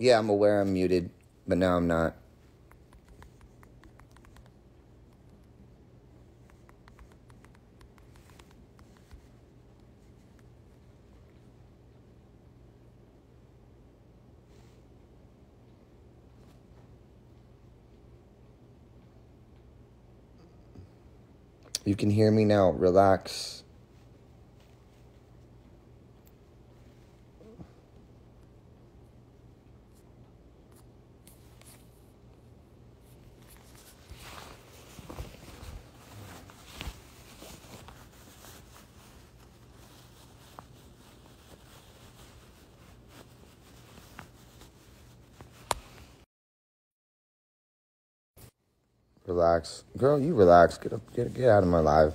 Yeah, I'm aware I'm muted, but now I'm not. You can hear me now. Relax. Relax. Girl, you relax. Get up, get out of my live.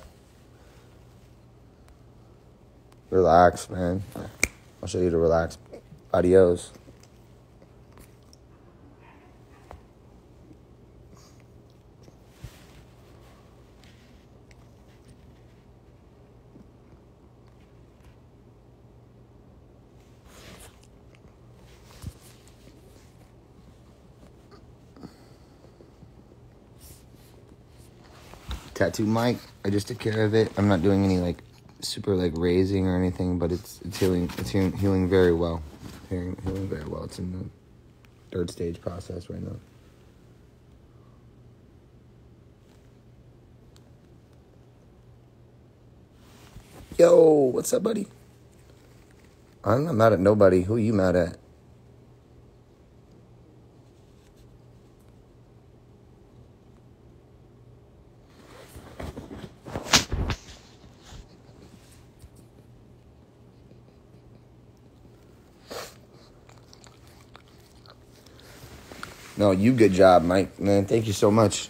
Relax, man. I'll show you to relax. Adios. Tattoo mic. I just took care of it. I'm not doing any like super like raising or anything, but it's healing. It's healing very well. Healing very well. It's in the third stage process right now. Yo, what's up, buddy? I'm not mad at nobody. Who are you mad at? No, you good job, Mike. Man, thank you so much.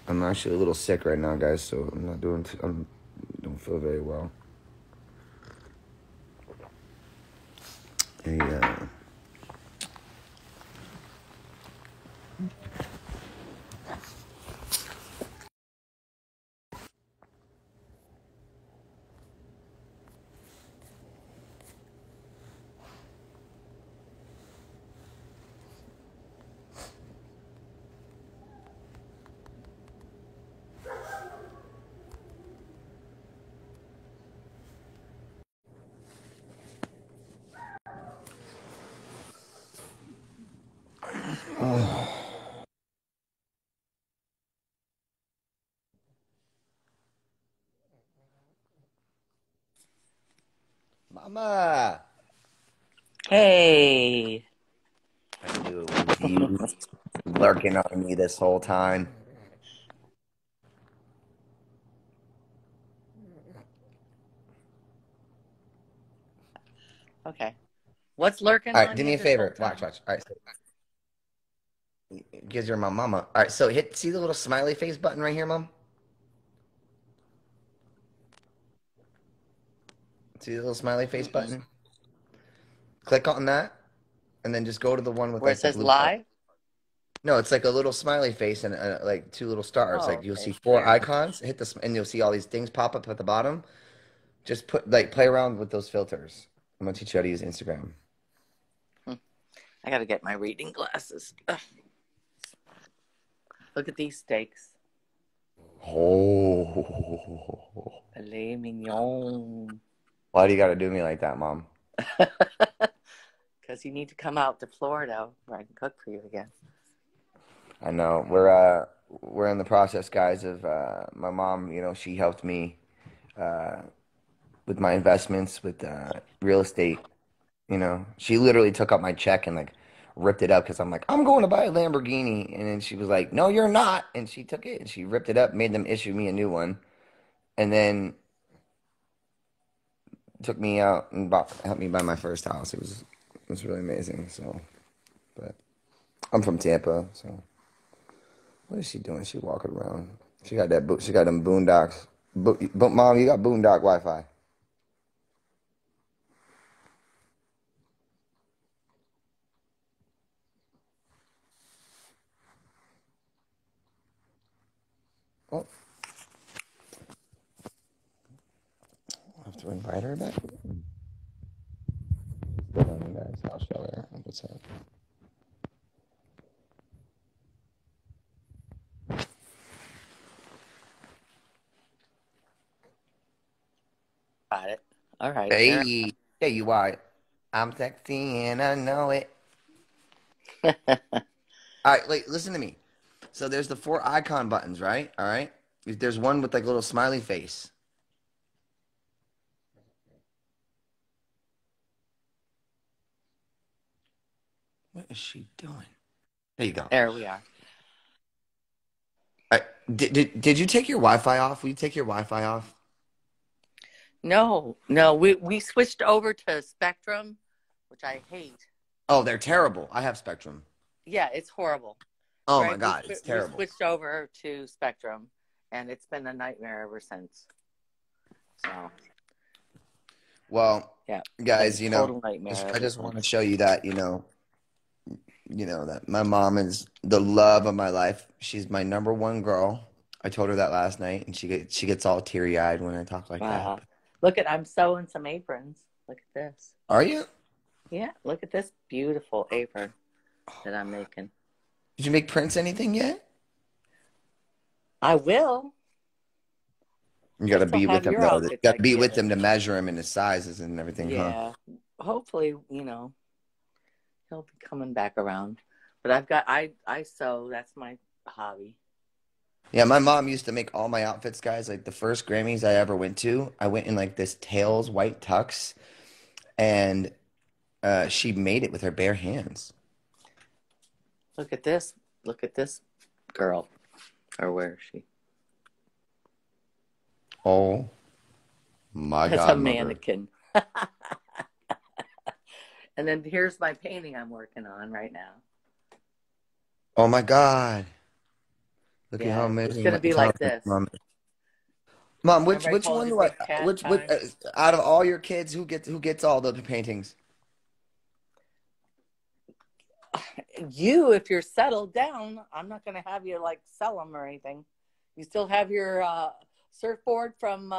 I'm actually a little sick right now, guys, so I'm not doing. I don't feel very well. Hey, Mama. Hey. I knew it was you lurking on me this whole time. Okay. What's lurking All right, on do me you a this whole favor. time? Watch. All right, because you're my mama. All right, so see the little smiley face button right here, Mom? See the little smiley face Mm-mm. button? Click on that, and then just go to the one with Where it like the says blue heart. live? No, it's like a little smiley face and like two little stars. Oh, Like you'll see okay. four Here. icons. And you'll see all these things pop up at the bottom. Just play around with those filters. I'm gonna teach you how to use Instagram. I gotta get my reading glasses. Ugh. Look at these steaks. Oh, Filet mignon. why do you gotta do me like that, Mom? Because you need to come out to Florida where I can cook for you again. I know we're in the process, guys. Of my mom. You know, she helped me with my investments with real estate. You know, she literally took up my check and like ripped it up because I'm like, I'm going to buy a Lamborghini. And then she was like, no, you're not. And she took it and she ripped it up, made them issue me a new one. And then took me out and helped me buy my first house. It was really amazing. So, but I'm from Tampa. So what is she doing? She walking around. She got them boondocks. But Mom, you got boondock Wi-Fi. Oh, I have to invite her back. Hold on, guys. I'll show her. What's up? Got it. All right. There. Hey, there you are. I'm sexy and I know it. All right, like, listen to me. So there's the 4 icon buttons, right? All right. There's one with like a little smiley face. What is she doing? There you go. There we are. All right. Did you take your Wi-Fi off? Will you take your Wi-Fi off? No, no, we switched over to Spectrum, which I hate. Oh, they're terrible. I have Spectrum. Yeah, it's horrible. Oh my Right? God, it's We terrible. switched over to Spectrum, and it's been a nightmare ever since. So Well, yeah, guys, been a total nightmare I ever just want to since. show you that, that my mom is the love of my life. She's my number one girl. I told her that last night, and she gets all teary-eyed when I talk like that. Wow. Look I'm sewing some aprons. Look at this. Are you? Yeah, look at this beautiful apron that I'm making. Did you make Prince anything yet? I will. You got I to still be with have him your though. You outfits got I to be can with get. him to measure him and his sizes and everything, huh? Yeah. Hopefully, he'll be coming back around. But I sew. That's my hobby. Yeah, my mom used to make all my outfits, guys. Like the first Grammys I ever went to, I went in like this tails white tux, and she made it with her bare hands. Look at this. Look at this girl. Or where is she? Oh my That's a God, mother. mannequin. And then here's my painting I'm working on right now. Oh my God. Look at how Yeah, it's amazing gonna my be like talented this. mom is. Mom, Remember I which told one you do I big cat which time? out of all your kids who gets all the paintings? You, if you're settled down, I'm not gonna have you like sell them or anything. You still have your surfboard from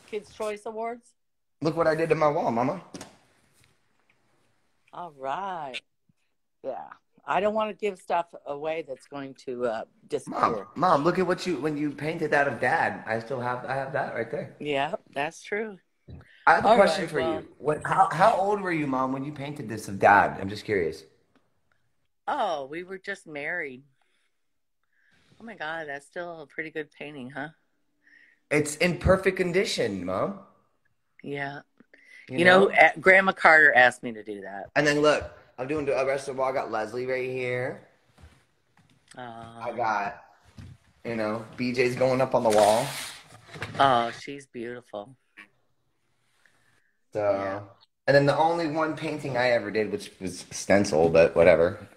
Kids Choice Awards? Look what I did to my wall, Mama. All right. Yeah. I don't want to give stuff away that's going to disappear. Mom, look at when you painted that of Dad. I have that right there. Yeah, that's true. I have a All question right. for Well, you. How old were you, Mom, when you painted this of Dad? I'm just curious. oh, we were just married. Oh my God, that's still a pretty good painting, huh? It's in perfect condition, Mom. Yeah. You know? Grandma Carter asked me to do that. And then look, I'm doing the rest of the wall. I got Leslie right here. I Oh, got, BJ's going up on the wall. oh, she's beautiful. So, Yeah. and then the only one painting I ever did, which was stencil, but whatever.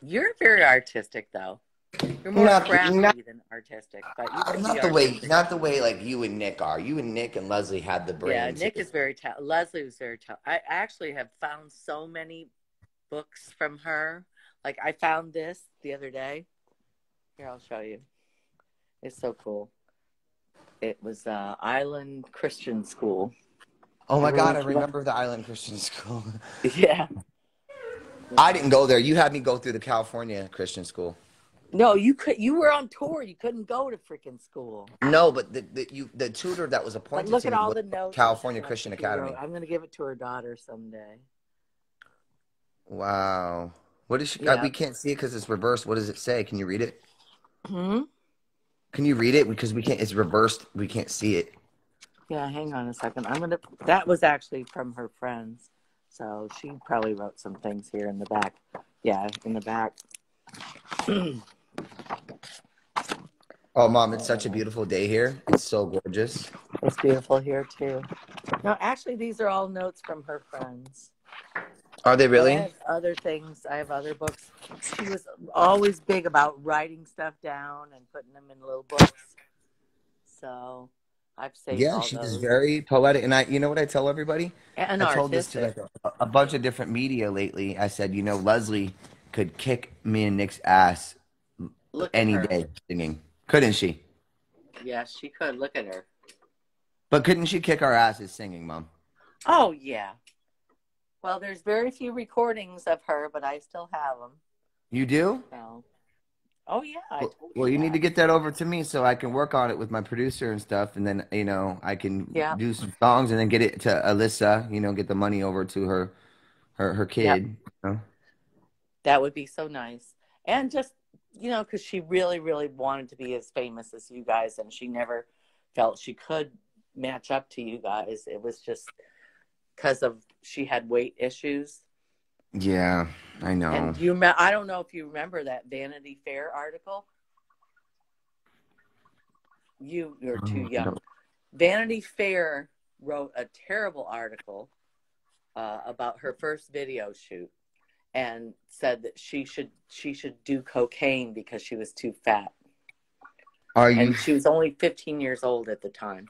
You're very artistic, though. You're more Not, not, crafty than artistic, but you can be not the way, artistic. not the way like you and Nick are. You and Nick and Leslie had the Yeah, brains. Nick is very talented. Leslie was very talented. I actually have found so many books from her. Like I found this the other day. Here, I'll show you. It's so cool. It was Island Christian School. Oh my God, I Remember when remember the Island Christian School. Yeah. I didn't go there. You had me go through the California Christian School. No, you could. You were on tour. You couldn't go to freaking school. No, but the tutor that was But appointed look to at me all was the notes California that Christian she wrote. Academy. I'm gonna give it to her daughter someday. Wow. What is she? Yeah. We can't see it because it's reversed. What does it say? Can you read it? Hmm. Can you read it? Because we can't. It's reversed. We can't see it. Yeah. Hang on a second. That was actually from her friends, so she probably wrote some things here in the back. Yeah, in the back. Oh, Mom, it's such a beautiful day here. It's so gorgeous. It's beautiful here too. No, actually, these are all notes from her friends. Are they But I really? have other things. I have other books. She was always big about writing stuff down and putting them in little books. So I've saved Yeah, all she is those. very poetic. And you know what I tell everybody? And I told this to artistic. like a bunch of different media lately. I said, Leslie could kick me and Nick's ass Look at any her. day singing, couldn't she? Yes, she could. Look at her. But couldn't she kick our asses singing, Mom? Oh, yeah. Well, there's very few recordings of her, but I still have them. You do? So, oh yeah, I told Well, you you need to that. get that over to me so I can work on it with my producer and stuff, and then I can Yeah, do some songs and then get it to Alyssa. Get the money over to her yep. kid. You know? That would be so nice. And just, because she really, really wanted to be as famous as you guys, and she never felt she could match up to you guys. It was just because of she had weight issues. Yeah, I know. And I don't know if you remember that Vanity Fair article. You're too Oh, young. Vanity Fair wrote a terrible article about her first video shoot and said that she should do cocaine because she was too fat. Are you? And she was only 15 years old at the time.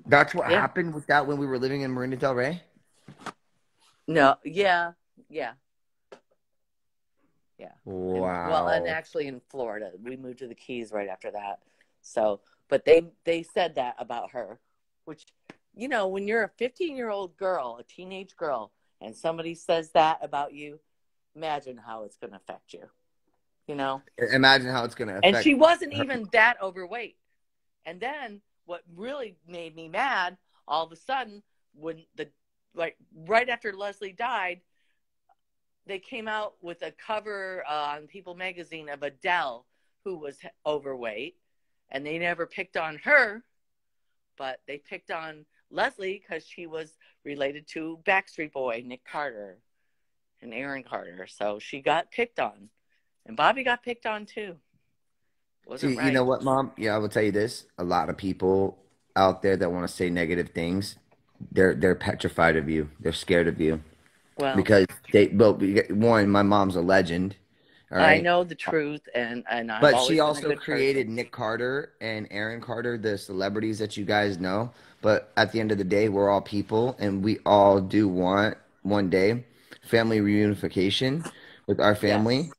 That's what Yeah. happened with that when we were living in Marina Del Rey? No. Yeah. Yeah. Yeah. And Wow. actually in Florida, we moved to the Keys right after that. So, but they said that about her, which, when you're a 15-year-old girl, a teenage girl, and somebody says that about you, imagine how it's going to affect you, you know? Imagine how it's going to And affect she wasn't her. even that overweight. And then what really made me mad, all of a sudden, when right after Leslie died, they came out with a cover on People magazine of Adele, who was overweight, and they never picked on her, but they picked on Leslie because she was related to Backstreet Boy, Nick Carter, and Aaron Carter. So she got picked on, and Bobby got picked on too. Wasn't See, you know right. what, Mom? Yeah, I will tell you this. A lot of people out there that want to say negative things, they're petrified of you. They're scared of you Well, because well, one, my mom's a legend, all I right? know the truth, and I've But she always been a also good person. created Nick Carter and Aaron Carter, the celebrities that you guys know. But at the end of the day, we're all people, and we all do want one day family reunification with our family. Yes,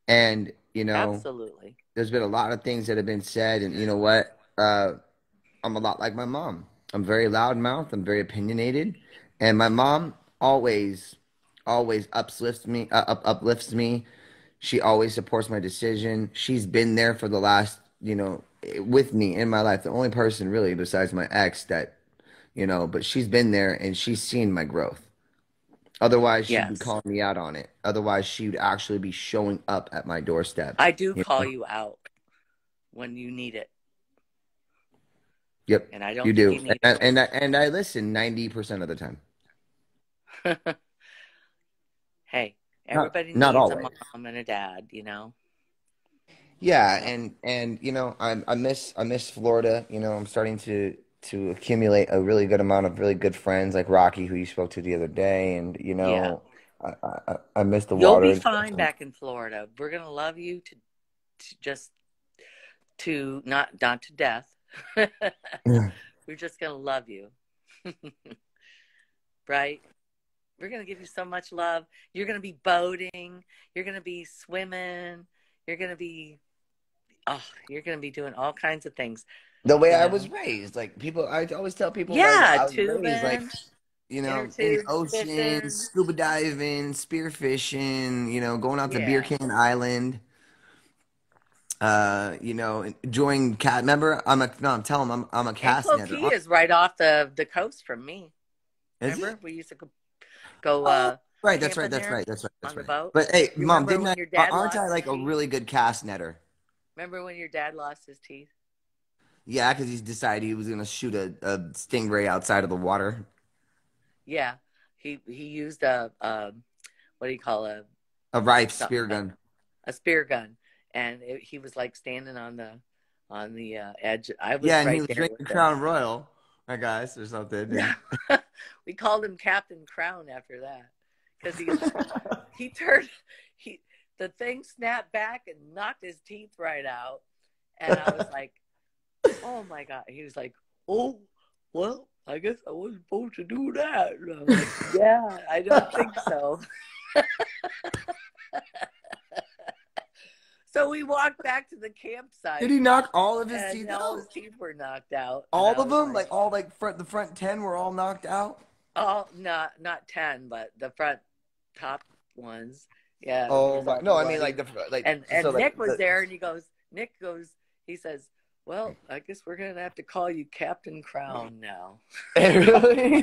And, absolutely. there's been a lot of things that have been said, and you know what? I'm a lot like my mom. I'm very loudmouth. I'm very opinionated, and my mom always uplifts me. She always supports my decision. She's been there for the last, with me in my life. The only person really besides my ex that, but she's been there and she's seen my growth. Otherwise, she'd be Yes, calling me out on it. Otherwise, she would actually be showing up at my doorstep. I do You call know? you out when you need it, Yep, and I you don't think do. you need And I listen 90% of the time. it. Hey, Not everybody not needs a always. mom and a dad. Yeah, So, and I miss Florida. I'm starting to accumulate a really good amount of really good friends like Rocky, who you spoke to the other day, and yeah, I miss the you'll be water. fine back in Florida. We're gonna love you to just to not to death. We're just gonna love you, right? We're gonna give you so much love. You're gonna be boating. You're gonna be swimming. You're gonna be you're gonna be doing all kinds of things. The way You I was know? raised, like people, I always tell people like Yeah, I was raised like tubing, in the inner tubes, ocean, fishing. scuba diving, spearfishing, going out to Beer Yeah. Can Island. Enjoying cat. Remember, no, I'm telling them I'm a cast Anklo netter. Key is right off the coast from me. Is it? Remember, we used to go Oh, right. That's right. camping That's there right. That's right. That's on the right. boat. But hey, You mom, remember didn't when I? your dad Aren't I lost his like a teeth? really good cast netter? Remember when your dad lost his teeth? Yeah, because he decided he was gonna shoot a stingray outside of the water. Yeah, he used a what do you call A Rife something spear gun. a spear gun, and he was like standing on the edge. I Yeah, was and he right was there drinking with him. Crown Royal, I guess, or something. And We called him Captain Crown after that because he turned he the thing snapped back and knocked his teeth right out, and I was like, oh my god. He was like, oh well, I guess I wasn't supposed to do that. And I'm like, yeah, I don't think so. So we walked back to the did campsite, he knock all of his and teeth all out? his teeth were knocked out, and All I of was them, like, like all like the front 10 were all knocked out. all not 10, but the front top ones. Yeah, it Oh was my, all no, I mean like bloody. the like so And like Nick was there, and Nick goes, he says, "Well, I guess we're gonna have to call you Captain Crown now." really.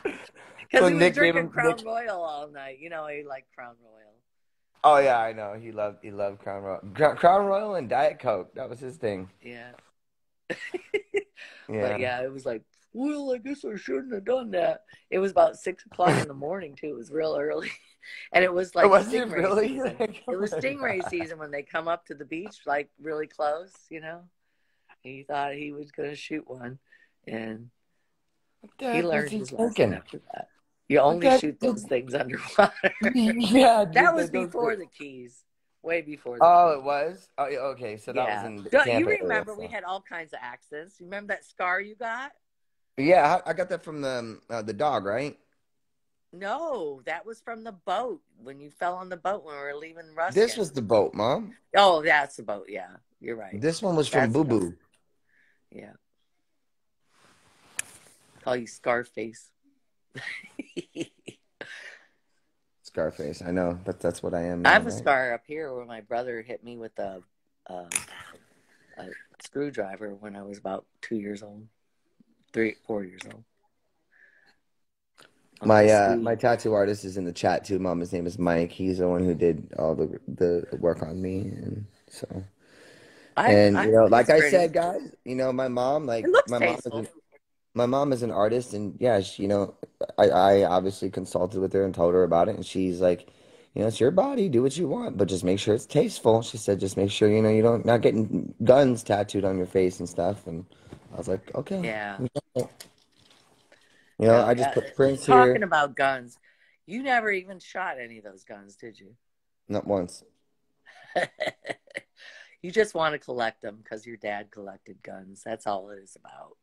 Because So he was Nick gave drinking him Nick. Crown Royal all night. You know, he liked Crown Royal. Oh yeah, I know. He loved Crown Royal, Crown Royal and Diet Coke. That was his thing. Yeah. But Yeah. yeah, it was like, well, I guess I shouldn't have done that. It was about 6 o'clock in the morning too. It was real early. And it was like Was it stingray really? season. Like, It oh was my stingray God. season when they come up to the beach, like really close, you know. He thought he was gonna shoot one, and What the he heck was learned he his lesson thinking? after that. You What the only heck shoot those did? things underwater. Yeah, That dude. was Those. before the Keys, way before the Oh, Keys. it was. Oh, yeah, okay. So that was Yeah. in the You Tampa area. remember we So had all kinds of accidents. You remember that scar you got? yeah, I got that from the dog, right? No, that was from the boat when you fell on the boat when we were leaving This Ruskin. was the boat, Mom. Oh, that's the boat. Yeah, you're right. This one was from That's the Boo boat. Boo. Yeah. Call you Scarface. Scarface. I know, but that's what I am I now, have a right? scar up here where my brother hit me with a, a screwdriver when I was about 2 years old, 4 years old. Uncle My Steve. tattoo artist is in the chat too, Mom. His name is Mike. He's the one who did all the work on me, and so and I think like it's I pretty. said, guys, my mom, It looks my mom is tasteful. my mom is an artist, and yeah, I obviously consulted with her and told her about it, and she's like, it's your body, do what you want, but just make sure it's tasteful. She said, just make sure you don't not getting guns tattooed on your face and stuff. And I was like, okay, Yeah. Oh, I just yeah. put Prince Talking here, about guns, you never even shot any of those guns, did you? not once. You just want to collect them because your dad collected guns. That's all it is about.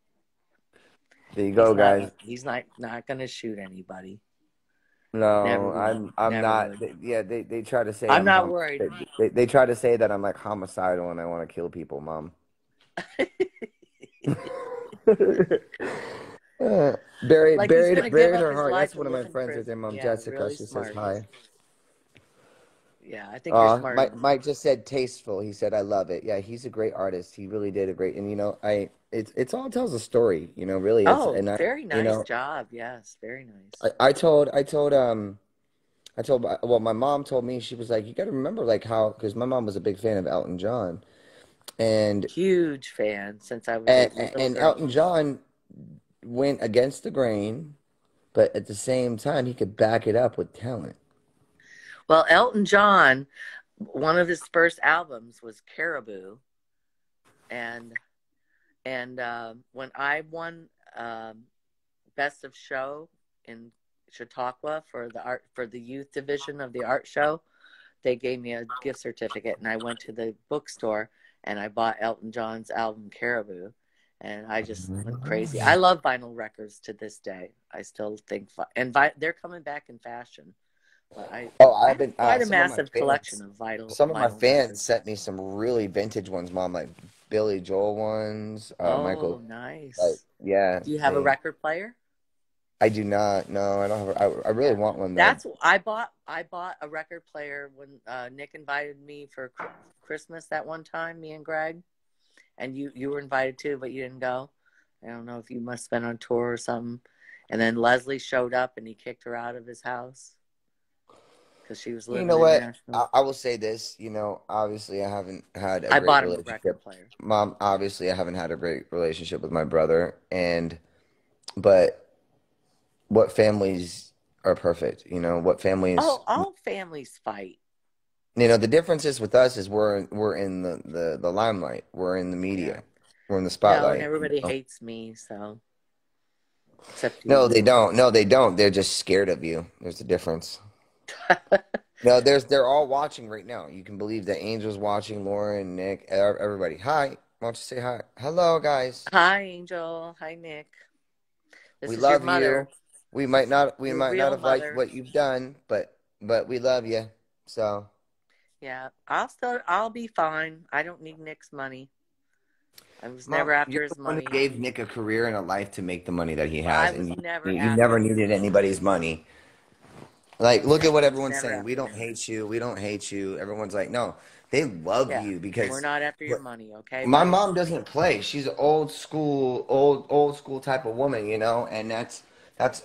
There you go, guys. He's not going to shoot anybody. Never No, will. I'm Never not. would. Yeah, they try to say I'm not worried. they try to say that I'm like homicidal and I want to kill people, Mom. Like he's going to give Buried up her his heart. life That's to one of my live in friends right there, prison. Mom Yeah, Jessica. really She says smart. hi. Yeah, I think you're smart. Mike just said tasteful. He said I love it. Yeah, he's a great artist. He really did a great. And it's all tells a story. Really. Oh, very nice job. Yes, very nice. I told well, my mom told me, she was like, you got to remember like how, because my mom was a big fan of Elton John, and Huge fan since I was a and little and girl. Elton John went against the grain, but at the same time he could back it up with talent. Well, Elton John, one of his first albums was Caribou, and when I won Best of Show in Chautauqua for the youth division of the art show, they gave me a gift certificate, and I went to the bookstore and I bought Elton John's album Caribou, and I just went crazy. I love vinyl records to this day. I still think, they're coming back in fashion. But Oh, I I've have been quite a some of my massive collection fans. of Some of my vinyl fans records. sent me some really vintage ones, Mom, like Billy Joel ones, Oh, Michael. Like, nice. yeah, Do you have a record player? I do not. No, I don't have. I really Yeah, want one though. I bought a record player when Nick invited me for Christmas that one time, me and Greg, and you were invited too, but you didn't go. I don't know if you must have been on tour or something. And then Leslie showed up and he kicked her out of his house because she was You living know in what? Nashville. I will say this. Obviously, I haven't had a I great bought him a record relationship, player. Mom. Obviously, I haven't had a great relationship with my brother, but what families are perfect? What families? Oh, all families fight. The difference is with us is we're in the limelight. We're in the Yeah. media. We're in the No, and spotlight. everybody hates me, so except No, you. they don't. No, they don't. They're just scared of you. There's a difference. No, they're all watching right now. You can believe that Angel's watching, Laura and Nick, everybody. Hi. Why don't you say hi? Hello, guys. Hi, Angel. Hi, Nick. This We is your love you. mother, We your might not real have liked mother. what you've done, but we love you. So, Yeah, I'll be fine. I don't need Nick's money. I was Mom, never you're after the his one who money. gave Nick a career and a life to make the money that he I has, and was never you never after his needed money. anybody's money. Like, look at what I was everyone's never saying. We after don't his money. hate you. We don't hate you. Everyone's like, no, they love Yeah, you we're because not after your what- money, okay, my buddy? mom doesn't play. She's an old school, old school type of woman, you know, and that's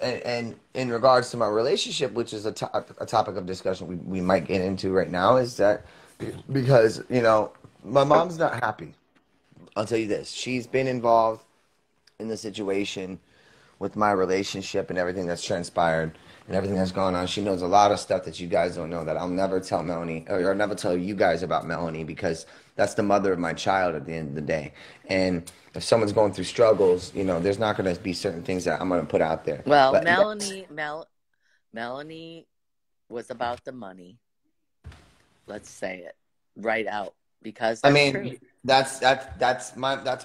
and in regards to my relationship, which is a topic of discussion we might get into right now, is that because you know my mom's not happy. I'll tell you this: she's been involved in the situation with my relationship and everything that's transpired and everything that's gone on. She knows a lot of stuff that you guys don't know that I'll never tell Melanie or never tell you guys about Melanie because that's the mother of my child at the end of the day. And if someone's going through struggles, you know, there's not going to be certain things that I'm going to put out there. Well, But yes, Melanie was about the money. Let's say it right out because I that's true. mean, that's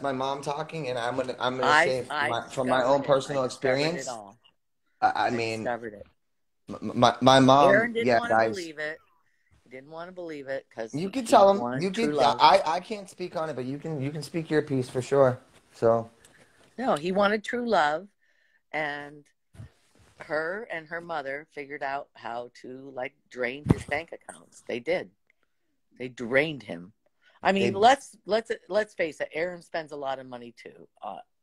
my mom talking, and I'm gonna say I from my own discovered it. I personal discovered it experience. all. I I mean, discovered it. my mom, Aaron didn't yeah, want to guys. believe it. He didn't want to believe it because You can he tell them. wanted You true can. love. I can't speak on it, but you can speak your piece for sure. So No, he wanted true love, and her and her mother figured out how to like drain his bank accounts. They did. They drained him. I mean, they let's face it. Aaron spends a lot of money too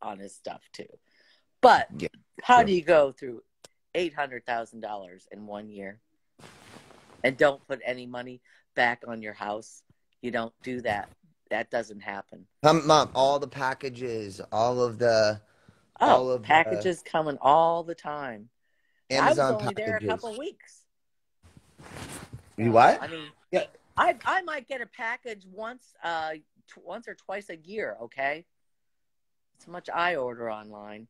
on his stuff too. But yeah. how True. do you go through $800,000 in 1 year and don't put any money back on your house? You don't do that. That doesn't happen. Mom, all the packages, Oh, all of the packages coming all the time. I was Amazon only there a couple packages. of weeks. You what? I mean, Yeah, I might get a package once or twice a year. Okay, it's how much I order online.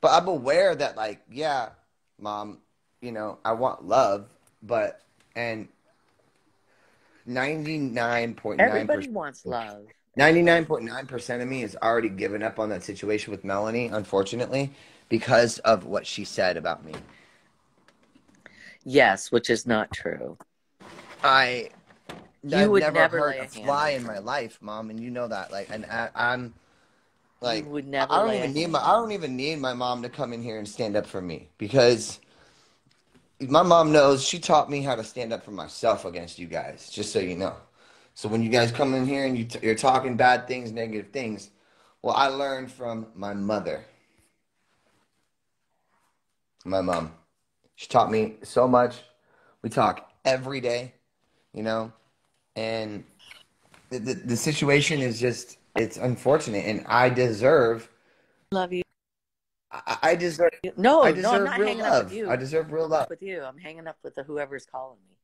but I'm aware that like, yeah, mom, you know, I want love, but and 99.9% Everybody wants love. Everybody. 99.9% of me has already given up on that situation with Melanie, unfortunately, because of what she said about me. Yes, which is not true. I You I've would never never hurt lay a a hand fly on in my her. life, mom, and you know that. Like, and I'm You like, would I never don't lay a even need hand on her. my mom to come in here and stand up for me because my mom knows she taught me how to stand up for myself against you guys. Just so you know. So when you guys come in here and you're talking bad things, negative things, well, I learned from my mother, my mom. She taught me so much. We talk every day, you know, and the situation is just it's unfortunate, and Love you. I deserve I No, I'm deserve not real hanging up with love. I you. deserve real love. With you, I'm hanging up with whoever's calling me.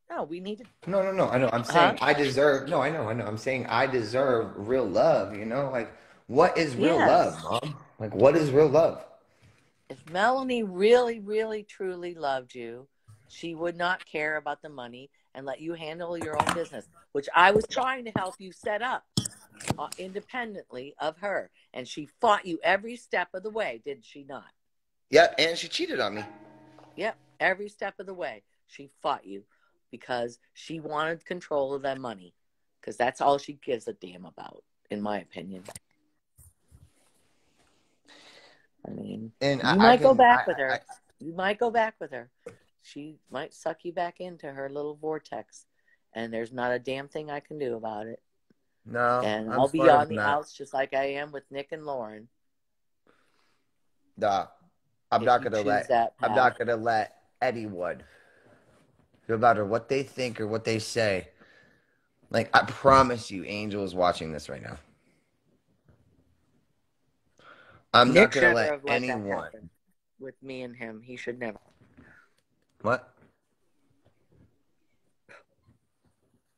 No, we need to. No, no, no. I know. I'm Huh? saying I deserve. No, I know. I know. I'm saying I deserve real love. You know, like what is real love, Yes. mom? Like what is real love? If Melanie really, really, truly loved you, she would not care about the money and let you handle your own business, which I was trying to help you set up independently of her. And she fought you every step of the way, did she not? Yep. And she cheated on me. Yep, every step of the way. She fought you because she wanted control of that money because that's all she gives a damn about, in my opinion. I mean, And you I might go can. back with her. You might go back with her. She might suck you back into her little vortex, and there's not a damn thing I can do about it. No, And I'm I'll be smarter on than the that. outs just like I am with Nick and Lauren Nah, I'm if not you gonna choose let. that I'm path. not gonna let anyone, no matter what they think or what they say. Like I promise you, Angel is watching this right now. I'm not Nick gonna should never let have let that anyone. happen with me and him. He should never. What?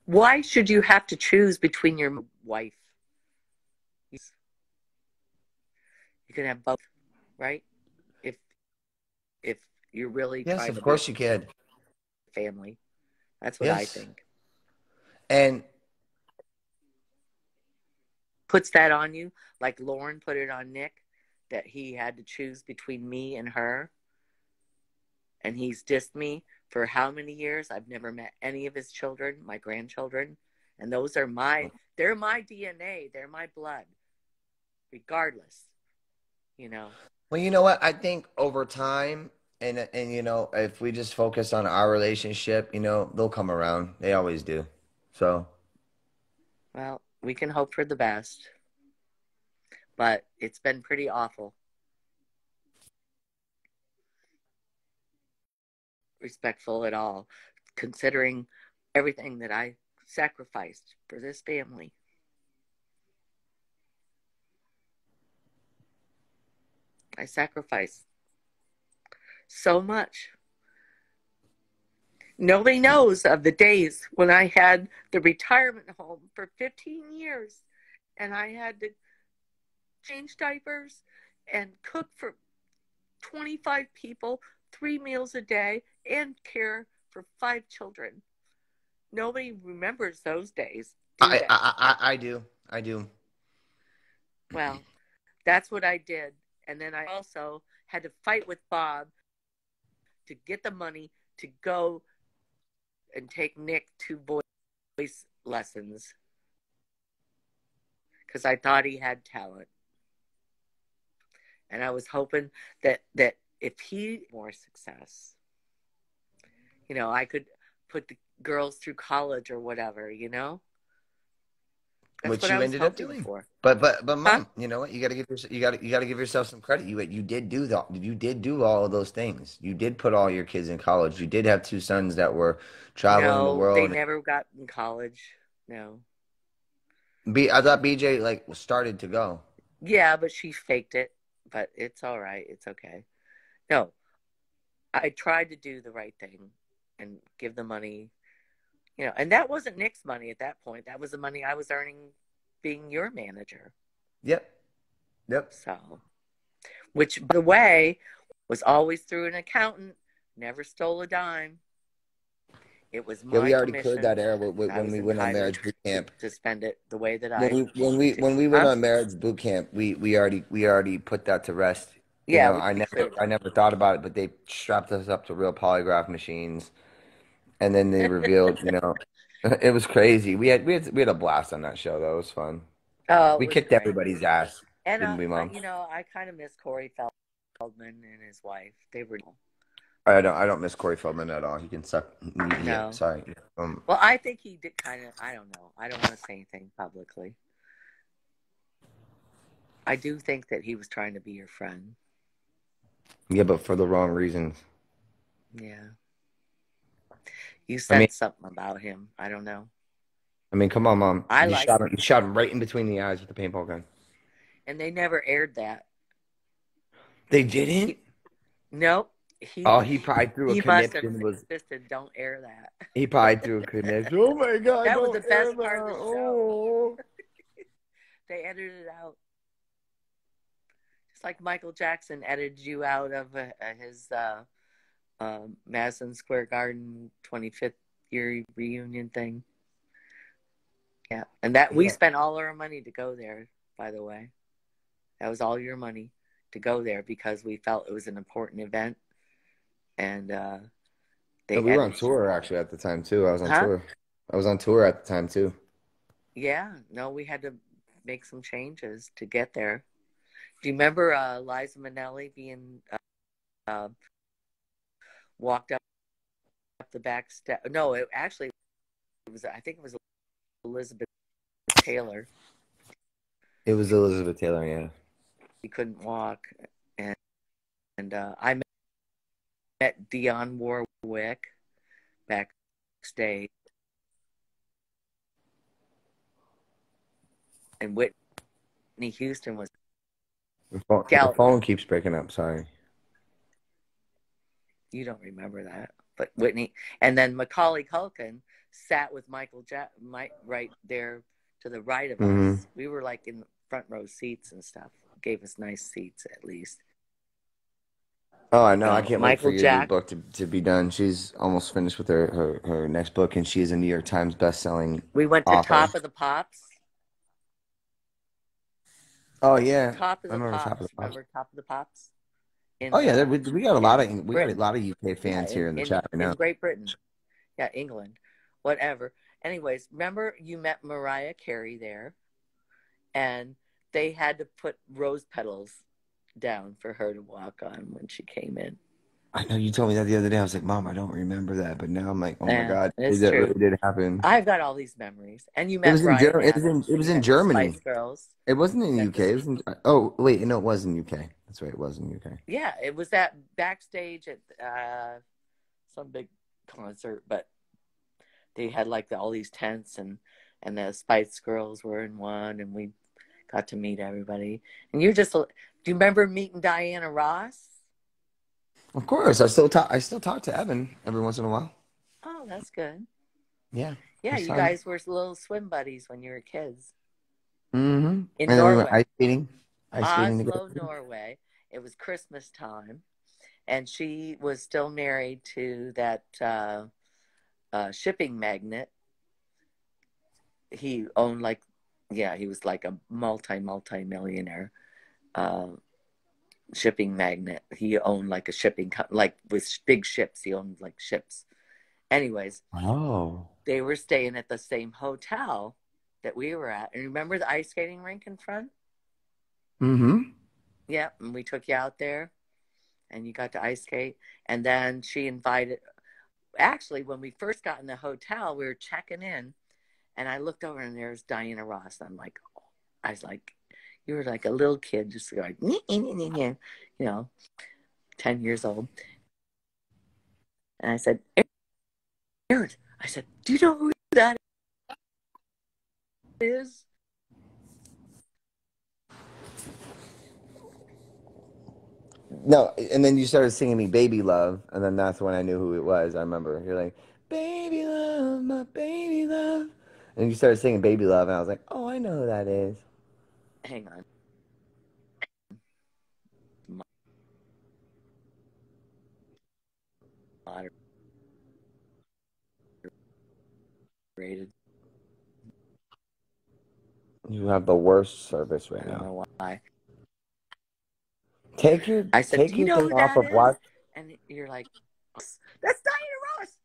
Why should you have to choose between your wife? You can have both, right? If if you're really Yes, trying of to be course you can. a family, that's what I Yes, think. and Puts that on you, like Lauren put it on Nick, that he had to choose between me and her, and he's dissed me for how many years? I've never met any of his children, my grandchildren, And they're my DNA. They're my blood, regardless, you know. Well, you know what? I think over time, and you know, if we just focus on our relationship, you know, they'll come around. They always do. So, Well, we can hope for the best, but it's been pretty awful. Respectful at all, considering everything that I sacrificed for this family. I sacrificed so much. Nobody knows of the days when I had the retirement home for 15 years and I had to change diapers and cook for 25 people, 3 meals a day, and care for 5 children. Nobody remembers those days, do they? I do. I do. Well, that's what I did. And then I also had to fight with Bob to get the money to go and take Nick to voice lessons because I thought he had talent. And I was hoping that if he more success, you know, I could put the girls through college or whatever, you know? That's Which what you I was ended up hoping doing. for. But Huh? mom, you know what? You gotta you gotta give yourself some credit. You did do you did do all of those things. You did put all your kids in college. You did have 2 sons that were traveling the No, they world. never got in college. No. I thought BJ like started to go. Yeah, but she faked it. But it's all right. It's okay. No, I tried to do the right thing and give the money, you know, and that wasn't Nick's money at that point. That was the money I was earning being your manager. Yep. Yep. So, which, by the way, was always through an accountant, never stole a dime. It was Yeah, my we already cleared that commission. era I when was we went on entitled marriage boot camp. to spend it the way that When I we wanted to. when we went Huh? on marriage boot camp, we already put that to rest. You Yeah, know, we cleared I that. never thought about it, but they strapped us up to real polygraph machines, and then they revealed, you know, it was crazy. We had a blast on that show. That was fun. Oh, it We was kicked great. everybody's ass, And, didn't we, Mom? you know, I kind of miss Corey Feldman and his wife. They were, I don't miss Corey Feldman at all. He can suck. Yeah, no. sorry. Well, I think he did kind of, I don't know. I don't want to say anything publicly. I do think that he was trying to be your friend. Yeah, but for the wrong reasons. Yeah. You I mean, said something about him. I don't know. come on, Mom. I like him. You shot him right in between the eyes with a paintball gun. And they never aired that. They didn't? Nope. Oh, he probably threw a He must have conniption. insisted, don't air that. He probably threw a conniption. Oh my God! That was the Don't air best part of the that. show. Oh. They edited it out. Just like Michael Jackson edited you out of his Madison Square Garden 25th year reunion thing. Yeah. And that we spent all our money to go there, by the way. That was all your money to go there because we felt it was an important event. And we were on tour actually at the time too. I was on tour. I was on tour at the time too. Yeah. No, we had to make some changes to get there. Do you remember Liza Minnelli being walked up the back step? No, it was, I think it was Elizabeth Taylor. It was Elizabeth Taylor, yeah. He couldn't walk. And I met Dionne Warwick backstage. And Whitney Houston was the phone keeps breaking up, sorry. You don't remember that. But Whitney, and then Macaulay Culkin sat with Mike right there to the right of us. We were like in front row seats and stuff. Gave us nice seats at least. Oh, I know. I can't wait for your new book to be done. She's almost finished with her next book, and she is a New York Times best-selling We went to author. Top of the Pops. Oh yeah, Top of the Pops. Remember Top of the Pops? Oh yeah, we got a lot of UK fans here in the chat right now. In Great Britain, yeah, England, whatever. Anyways, remember you met Mariah Carey there, and they had to put rose petals down for her to walk on when she came in. I know you told me that the other day. I was like, Mom, I don't remember that, but now I'm like, oh my Yeah, God, it's that true. really did happen. I've got all these memories. And you It met was in Brian Germany. Adams. It was You in met the Germany. Spice Girls. It wasn't in You the met UK. this. It was in. Oh wait, no, it was in UK. That's right. It was in UK. Yeah, it was that backstage at some big concert, but they had like all these tents, and the Spice Girls were in one, and we got to meet everybody. And you just, do you remember meeting Diana Ross? Of course, I still talk. I still talk to Evan every once in a while. Oh, that's good. Yeah, Yeah, his you son. guys were little swim buddies when you were kids Mm-hmm. in And then we went Norway, ice skating together. Oslo, Norway. It was Christmas time, and she was still married to that shipping magnate. He owned like, yeah, he was like a multi millionaire shipping magnate. He owned like a shipping like with big ships. He owned like ships. Anyways, Oh. they were staying at the same hotel that we were at. And remember the ice skating rink in front? Mm-hmm. Yeah, and we took you out there, and you got to ice skate. And then she invited. Actually, when we first got in the hotel, we were checking in, and I looked over, and there's Diana Ross. I'm like, oh. I was like, you were like a little kid, just like, you know, 10 years old. And I said, Aaron, I said, do you know who that is? No, and then you started singing me "Baby Love," and then that's when I knew who it was. I remember you're like, "Baby love, my baby love," and you started singing "Baby Love," and I was like, "Oh, I know who that is." Hang on. Moderated. You have the worst service I right don't now. know why. I said, do Take you your know thing who off that of is? watch. And you're like, that's Diana Ross.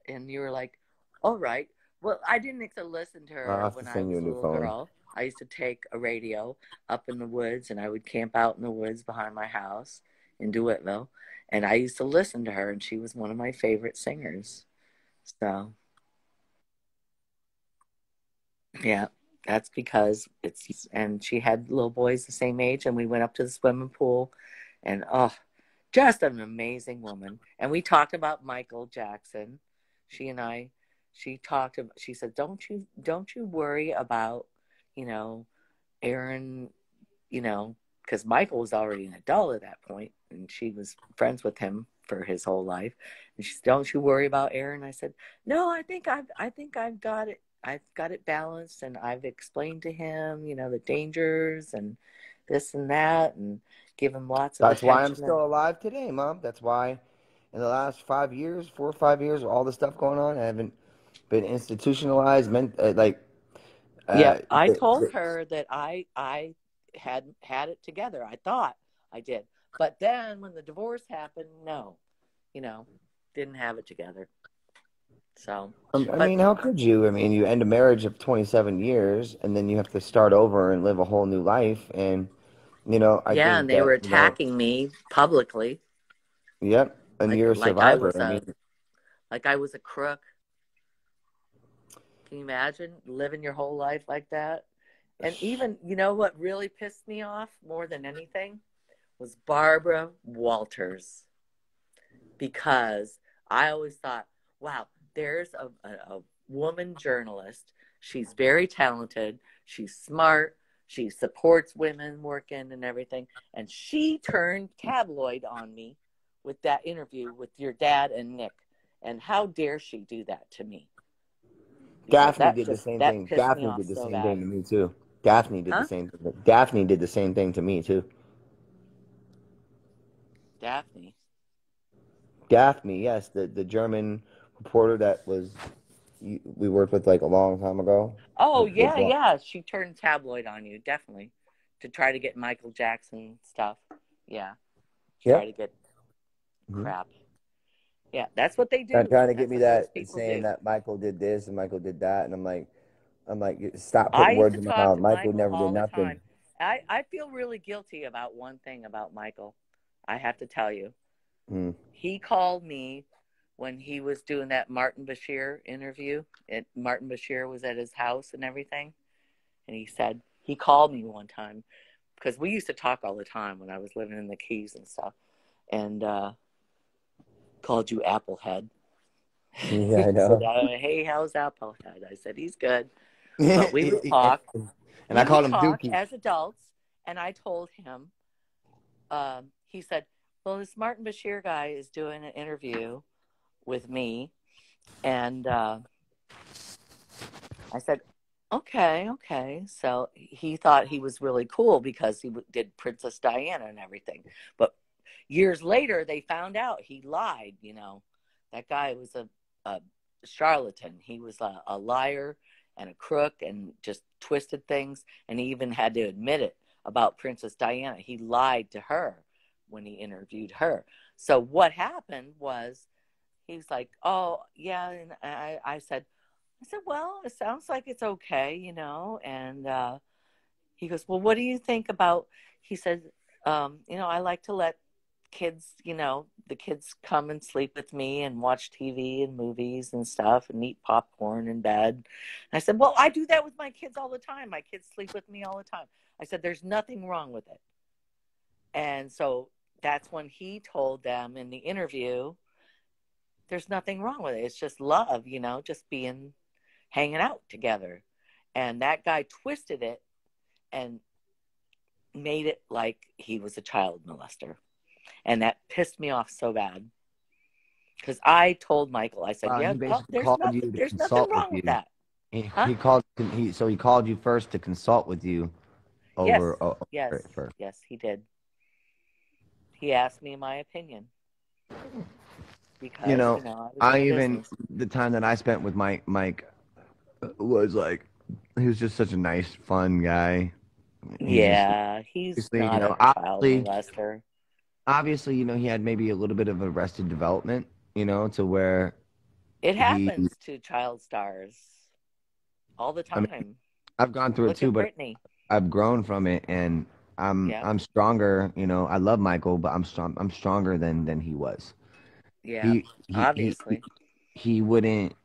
And you were like, all right. Well, I didn't get to listen to I'll her have to when I send you was a a new little phone. girl. I used to take a radio up in the woods, and I would camp out in the woods behind my house in DeWittville. And I used to listen to her, and she was one of my favorite singers. So, yeah, that's because and she had little boys the same age, and we went up to the swimming pool, and oh, just an amazing woman. And we talked about Michael Jackson. She and I, she said, don't you worry about, you know, Aaron, because Michael was already an adult at that point, and she was friends with him for his whole life. And she said, don't you worry about Aaron. I said, no, I think I've got it. I've got it balanced, and I've explained to him, the dangers and this and that, and give him lots of That's why I'm attention. And still alive today, Mom. That's why in the last 5 years, 4 or 5 years, all the stuff going on, I haven't been institutionalized. yeah, Uh, I the, told the, her that I had it together. I thought I did, but then when the divorce happened, no, you know, didn't have it together. So, I but mean, how could you? I mean, you end a marriage of 27 years, and then you have to start over and live a whole new life. And I yeah, think and they that were attacking me publicly, yep, and like you're a survivor. I mean, like I was a crook. Can you imagine living your whole life like that? And even, what really pissed me off more than anything was Barbara Walters, because I always thought, wow, there's a woman journalist. She's very talented. She's smart. She supports women working and everything. And she turned tabloid on me with that interview with your dad and Nick. And how dare she do that to me? Because Daphne did the same that thing. pissed me Daphne off did the so same thing bad. to me too. Daphne did the Huh? same thing. Daphne did the same thing to me too. Daphne. Daphne, yes, the German reporter that we worked with like a long time ago. Oh, With yeah, yeah. She turned tabloid on you, definitely, to try to get Michael Jackson stuff. Yeah. Try yep. to get Mhm. crap. Yeah, that's what they They're do. trying to get That's me what those that people saying do. that Michael did this and Michael did that, and I'm like, stop I putting used words to in my talk mouth. to Michael Michael never did all the nothing. time. I feel really guilty about one thing about Michael. I have to tell you. Hmm. He called me when he was doing that Martin Bashir interview. Martin Bashir was at his house and everything. And he said, he called me one time because we used to talk all the time when I was living in the Keys and stuff. And called you Applehead. Yeah, He I said, know. hey, how's Applehead? I said, he's good. But we would and talk. I We called would him talk Dookie. as adults. And I told him, he said, well, this Martin Bashir guy is doing an interview with me. And I said, okay, okay. So he thought he was really cool because he did Princess Diana and everything. But years later, they found out he lied. You know, that guy was a charlatan. He was a liar and a crook and just twisted things. And he even had to admit it about Princess Diana. He lied to her when he interviewed her. So what happened was he's like, oh, yeah. And I said, well, it sounds like it's okay, you know. And he goes, well, what do you think about? He said, you know, I like to let kids, you know, the kids come and sleep with me and watch TV and movies and stuff and eat popcorn in bed. And I said, well, I do that with my kids all the time. My kids sleep with me all the time. I said, there's nothing wrong with it. And so that's when he told them in the interview, there's nothing wrong with it. It's just love, you know, just being hanging out together. And that guy twisted it and made it like he was a child molester. And that pissed me off so bad. Because I told Michael, I said, Wow, yeah, he no, basically called you to there's nothing consult with wrong with you. that. He, Huh? he called he called you first to consult with you Yes, over yes, it first. yes, he did. He asked me my opinion You because, know, you know, I was in I the even business. the time that I spent with Mike was like he was just such a nice, fun guy. He just Yeah, he's obviously, not a child molester. you know, he had maybe a little bit of arrested development, you know, to where It he happens to child stars all the I mean, time. I've gone through it Look too, at but Brittany. I've grown from it and Yeah, I'm stronger, you know. I love Michael, but I'm stronger than he was. yeah, He he he he, obviously. he wouldn't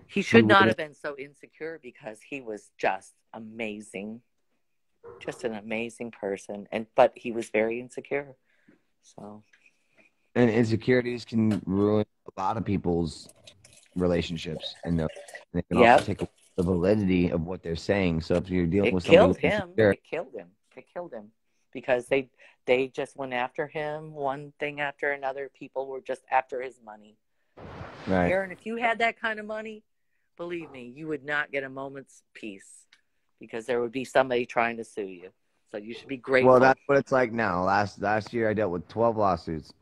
He he should not have wouldn't been so insecure because he was just amazing, just an amazing person. And but he was very insecure. So and insecurities can ruin a lot of people's relationships and they can also yep, take away the validity of what they're saying. So if you're dealing it with somebody killed who's him. insecure, It killed him. It killed him because they just went after him one thing after another. People were just after his money. right? Aaron, if you had that kind of money, believe me, you would not get a moment's peace because there would be somebody trying to sue you. So you should be Well, grateful. that's what it's like now. Last year I dealt with 12 lawsuits.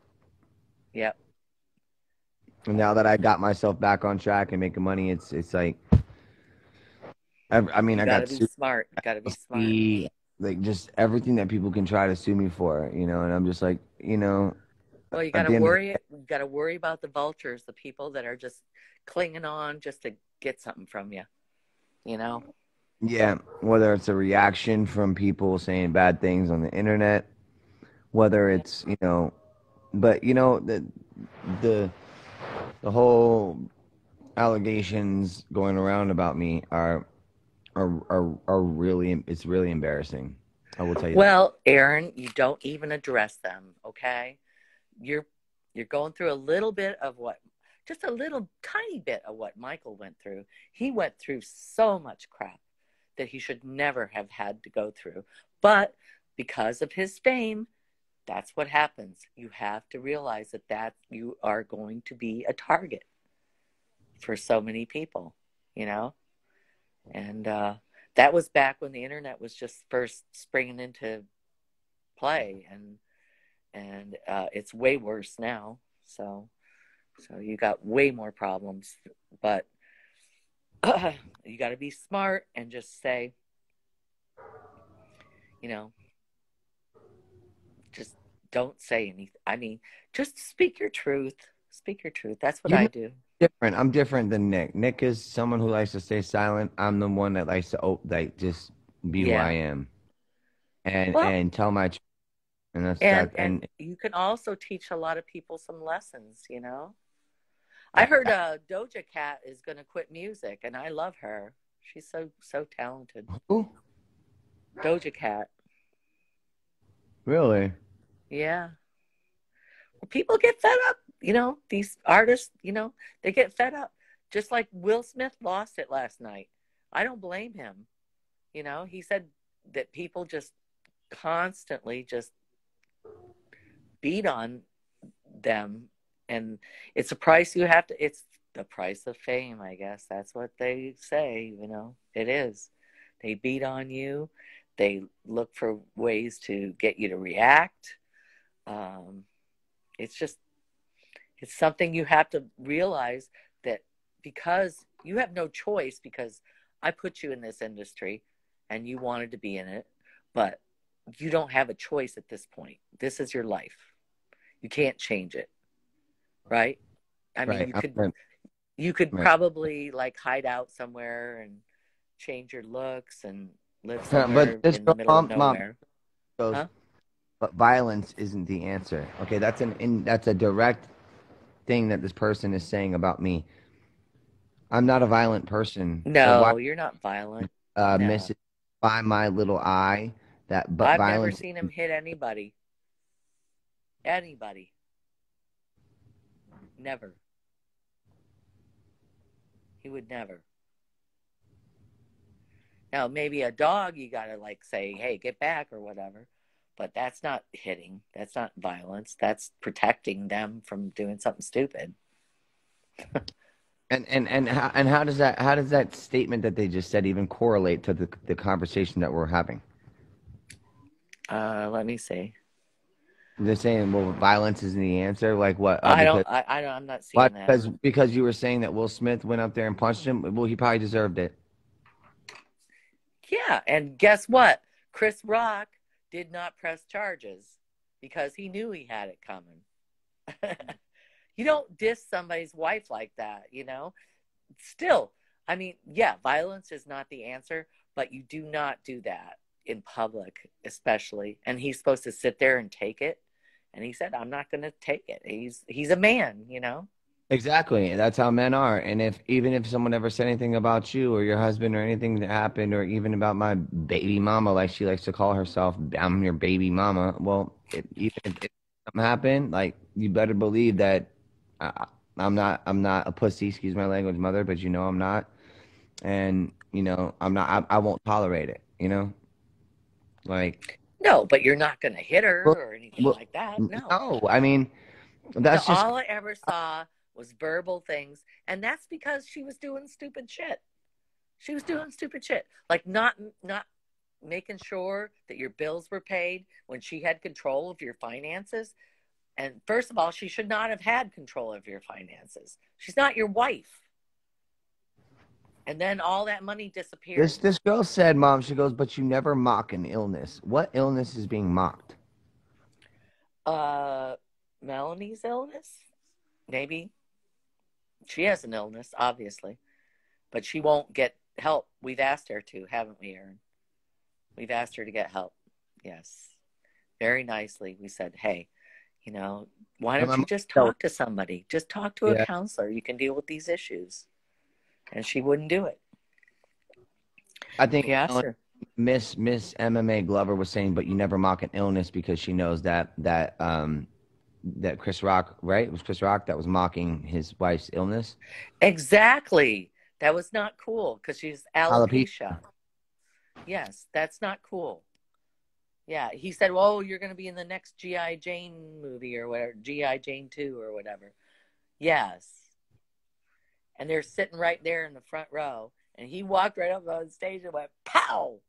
Yep. And now that I got myself back on track and making money, it's like I mean, You I got to got be sued, smart. You got to be smart. LLC, like just everything that people can try to sue me for, you know, and I'm just like, you know, Well, you got at to the end of the worry. You got to worry about the vultures, the people that are just clinging on just to get something from you. You know. yeah, whether it's a reaction from people saying bad things on the internet, whether Yeah. it's, you know, but you know, the the whole allegations going around about me are really it's really embarrassing. I will tell you that. Well, Aaron, you don't even address them. Okay. You're you're going through a little bit of what, just a little tiny bit of what Michael went through. He went through so much crap that he should never have had to go through. But because of his fame, that's what happens. You have to realize that you are going to be a target for so many people, you know? And that was back when the internet was just first springing into play, and it's way worse now. So you got way more problems, but you got to be smart and just say, you know, just don't say anything. I mean, just speak your truth. Speak your truth. That's what You I know, do. different. I'm different than Nick. Nick is someone who likes to stay silent. I'm the one that likes to like just be who I Yeah. am Well, and tell my truth. And that's and that. and And you can also teach a lot of people some lessons, you know. I heard Doja Cat is going to quit music, and I love her. She's so talented. who? Doja Cat. Really? Yeah. Well, people get fed up, you know. These artists, you know, they get fed up. Just like Will Smith lost it last night. I don't blame him. You know, he said that people just constantly just beat on them, and it's a price you have to, it's the price of fame, I guess. That's what they say, you know. It is. They beat on you. They look for ways to get you to react. Um, it's just, it's something you have to realize that because you have no choice, because I put you in this industry and you wanted to be in it, but you don't have a choice at this point. This is your life. You can't change it, right? I mean, Right. you could Right. probably like hide out somewhere and change your looks and live But somewhere this in the girl, middle of mom nowhere. goes, Huh? but violence isn't the answer. Okay, that's a direct thing that this person is saying about me. I'm not a violent person, so why No, you're not violent. miss No. it by my little eye that but I've never violence. seen him hit anybody. Anybody. Never. He would never. Now, maybe a dog, you got to like say, hey, get back or whatever. But that's not hitting. That's not violence. That's protecting them from doing something stupid. And how does that statement that they just said even correlate to the conversation that we're having? Let me see. They're saying, well, violence isn't the answer. Like what? Because I'm not seeing what? that. Because you were saying that Will Smith went up there and punched him. Well, he probably deserved it. Yeah. And guess what? Chris Rock did not press charges because he knew he had it coming. You don't diss somebody's wife like that, you know? Still, I mean, yeah, violence is not the answer, but you do not do that in public, especially. And he's supposed to sit there and take it. And he said, I'm not going to take it. He's a man, you know? Exactly. That's how men are. And if even if someone ever said anything about you or your husband or anything that happened, or even about my baby mama, like she likes to call herself, I'm your baby mama. Well, even if something happened, like you better believe that I, I'm not a pussy. Excuse my language, mother, but you know I'm not. And you know I'm not. I won't tolerate it. You know, like. No, but you're not going to hit her Well, or anything well, like that. No. no. I mean, No, that's just all I ever saw was verbal things. And that's because she was doing stupid shit. She was doing stupid shit. Like not making sure that your bills were paid when she had control of your finances. And first of all, she should not have had control of your finances. She's not your wife. And then all that money disappeared. this girl said, "Mom," she goes, "but you never mock an illness. What illness is being mocked?" Uh, Melanie's illness? Maybe. She has an illness, obviously, but she won't get help. We've asked her to, haven't we, Aaron? We've asked her to get help. Yes. Very nicely. We said, hey, you know, why And my don't you mom, just so, talk to somebody? Just talk to a yeah, counselor. You can deal with these issues. And she wouldn't do it. I think We asked her. Miss MMA Glover was saying, but you never mock an illness because she knows that Chris Rock, right? It was Chris Rock that was mocking his wife's illness. Exactly. That was not cool because she's Alopecia. alopecia. Yes, that's not cool. Yeah, he said, "Well, you're going to be in the next GI Jane movie or whatever, GI Jane 2 or whatever." Yes. And they're sitting right there in the front row, and he walked right up on stage and went, "Pow!"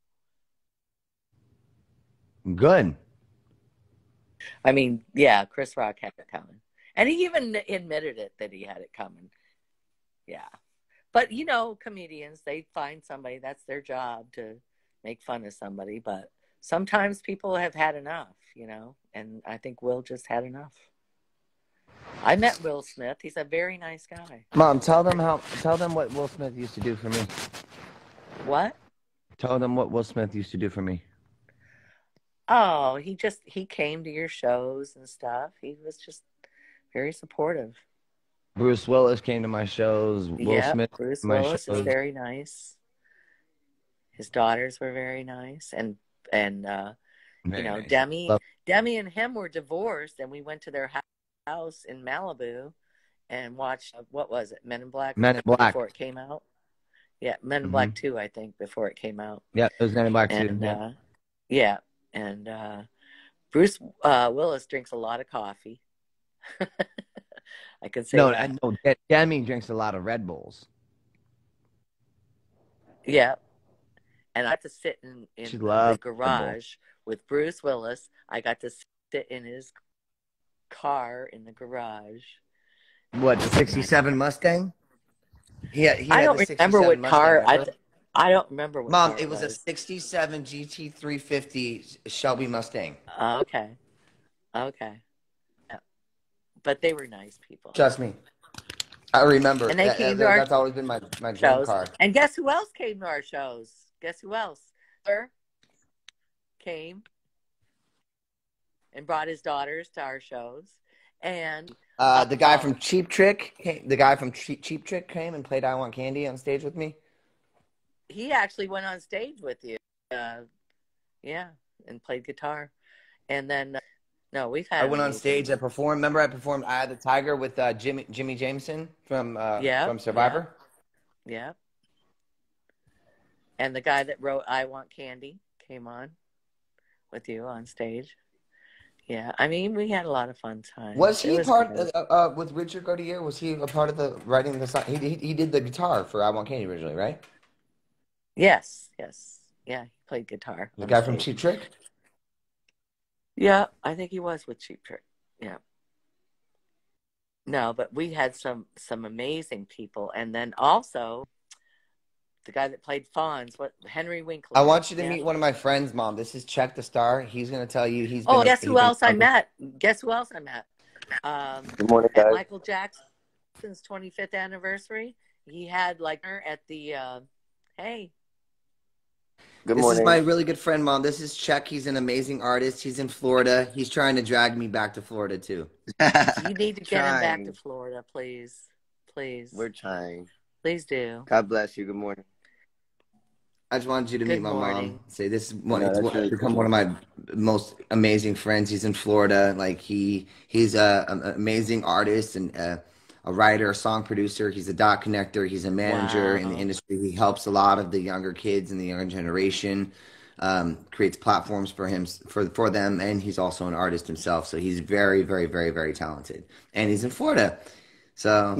Good. I mean, yeah, Chris Rock had it coming. And he even admitted it that he had it coming. Yeah. But you know, comedians, they find somebody, that's their job to make fun of somebody, but sometimes people have had enough, you know, and I think Will just had enough. I met Will Smith. He's a very nice guy. Mom, tell them what Will Smith used to do for me. What? Tell them what Will Smith used to do for me. Oh, he came to your shows and stuff. He was just very supportive. Bruce Willis came to my shows. Will Yeah, Smith came Bruce to my Willis is shows. very nice. His daughters were very nice, and Very you know, nice. Demi and him were divorced, and we went to their house in Malibu and watched what was it, Men in Black Men in Black. before it came out. Yeah, Men in Black 2, I think, before it came out. Yeah, it was Men in Black 2. And Yeah. yeah, and Bruce Willis drinks a lot of coffee. I can say that. No, Demi drinks a lot of Red Bulls. Yeah. And I got to sit in She the loves Red garage with Bruce Willis. I got to sit in his car in the garage. What, the 67 Mustang? I don't remember what car. I don't remember what Mom, car it was a 67 GT 350 Shelby Mustang. Okay. Yeah. But they were nice people. Trust me. I remember. And they came to our that's always been my dream shows. car. And guess who else came to our shows? Guess who else? Sir came and brought his daughters to our shows. And the guy from Cheap Trick came and played I Want Candy on stage with me. He actually went on stage with you. Yeah, and played guitar. And then no, we've had. I went on stage. I performed. Remember, I performed "Eye of the Tiger" with Jimmy Jameson from Survivor. Yeah. And the guy that wrote "I Want Candy" came on with you on stage. Yeah, I mean, we had a lot of fun times. Was he part with Richard Godier? Was he a part of the writing the song? He did the guitar for "I Want Candy" originally, right? Yes. Yeah, he played guitar. The guy from Cheap Trick. Yeah, I think he was with Cheap Trick. Yeah. No, but we had some amazing people, and then also the guy that played Fonz, Henry Winkler. I want you to meet one of my friends, Mom. This is Check the Star. He's going to tell you he's. Guess who else I met? Good morning, guys. At Michael Jackson's 25th anniversary, he had at the hey. Good morning. This is my really good friend, Mom. This is Check. He's an amazing artist. He's in Florida. He's trying to drag me back to Florida, too. You need to get him back to Florida, please. Please. We're trying. Please do. God bless you. Good morning. I just wanted you to meet my mom. Say this is become cool. One of my most amazing friends. He's in Florida. Like he's an amazing artist and a writer, a song producer. He's a dot connector. He's a manager in the industry. He helps a lot of the younger kids and the younger generation. Creates platforms for them, and he's also an artist himself. So he's very, very, very, very talented, and he's in Florida. So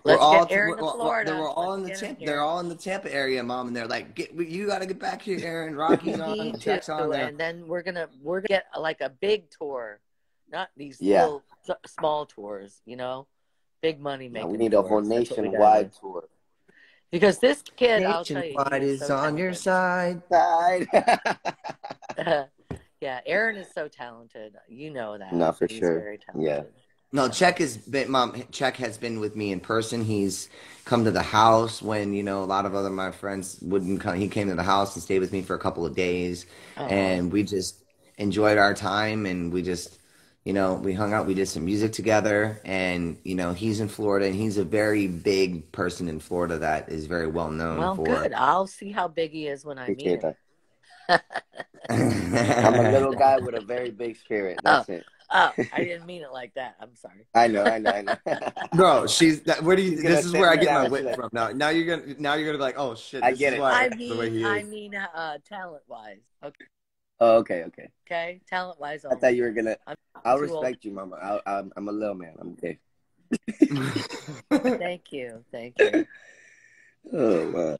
we're all in the Tampa area, Mom, and they're like, "You got to get back here, Aaron. Rocky's on, Jack's on there." And then we're gonna get like a big tour, not these little small tours. You know, big money making. We need a whole nationwide tour. Because this kid, I'll tell you, is so on your side. Yeah, Aaron is so talented. You know that. No, for He's sure. Very talented. Yeah. No, Check has been with me in person. He's come to the house when, a lot of other my friends wouldn't come. He came to the house and stayed with me for a couple of days. And we just enjoyed our time, and we just, we hung out. We did some music together, and, he's in Florida, and he's a very big person in Florida that is very well known for. Well, good. I'll see how big he is when I meet him. I'm a little guy with a very big spirit. That's it. Oh, I didn't mean it like that. I'm sorry. I know. Bro, this is where I get my wit from. Now you're gonna be like, oh shit. I get it. I mean, talent wise. Okay. Oh, okay. Okay, talent wise. I thought you were gonna. I'll respect you, Mama. I'm a little man. I'm okay. Thank you. Oh man.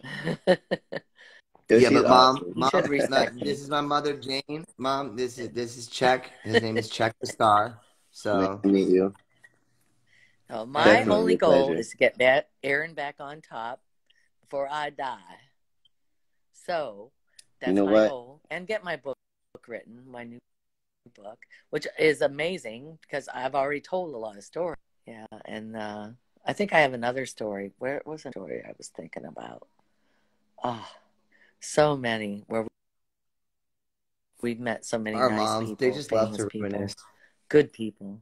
Yeah, but Mom, this is my mother, Jane. Mom, this is Check. His name is Check the Star. So nice to meet you. Oh, my only goal is to get Aaron back on top before I die. So that's my goal, and get my book written, my new book, which is amazing because I've already told a lot of stories. Yeah, and I think I have another story. Where was a story I was thinking about? Oh, so many where we've met so many Our nice moms, people, they just love famous to people, reminisce. good people.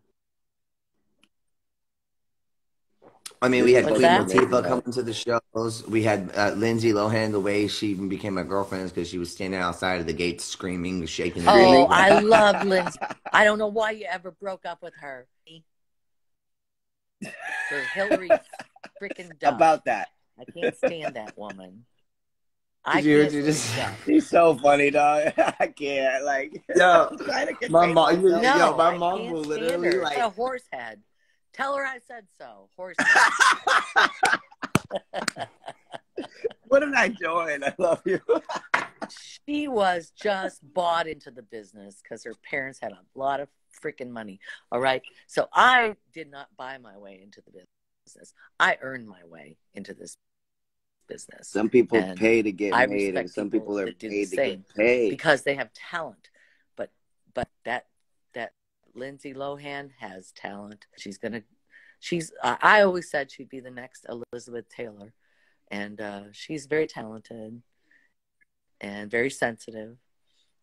I mean, we had What's Queen that? Latifah coming to the shows. We had Lindsay Lohan. The way she even became my girlfriend is because she was standing outside of the gate screaming, shaking. Oh, I love Lindsay. I don't know why you ever broke up with her. For Hillary freaking Duff. About that. I can't stand that woman. She's so funny, dog. I can't. Like, yo, my mom. No, yo, my I mom can't will stand literally her. like a horse head. Tell her I said so. Horse head. What did I join? I love you. She was just bought into the business because her parents had a lot of freaking money. All right. So I did not buy my way into the business. I earned my way into this business. Some people pay to get made, and some people are paid to get paid because they have talent. But that Lindsay Lohan has talent. I always said she'd be the next Elizabeth Taylor, and she's very talented and very sensitive,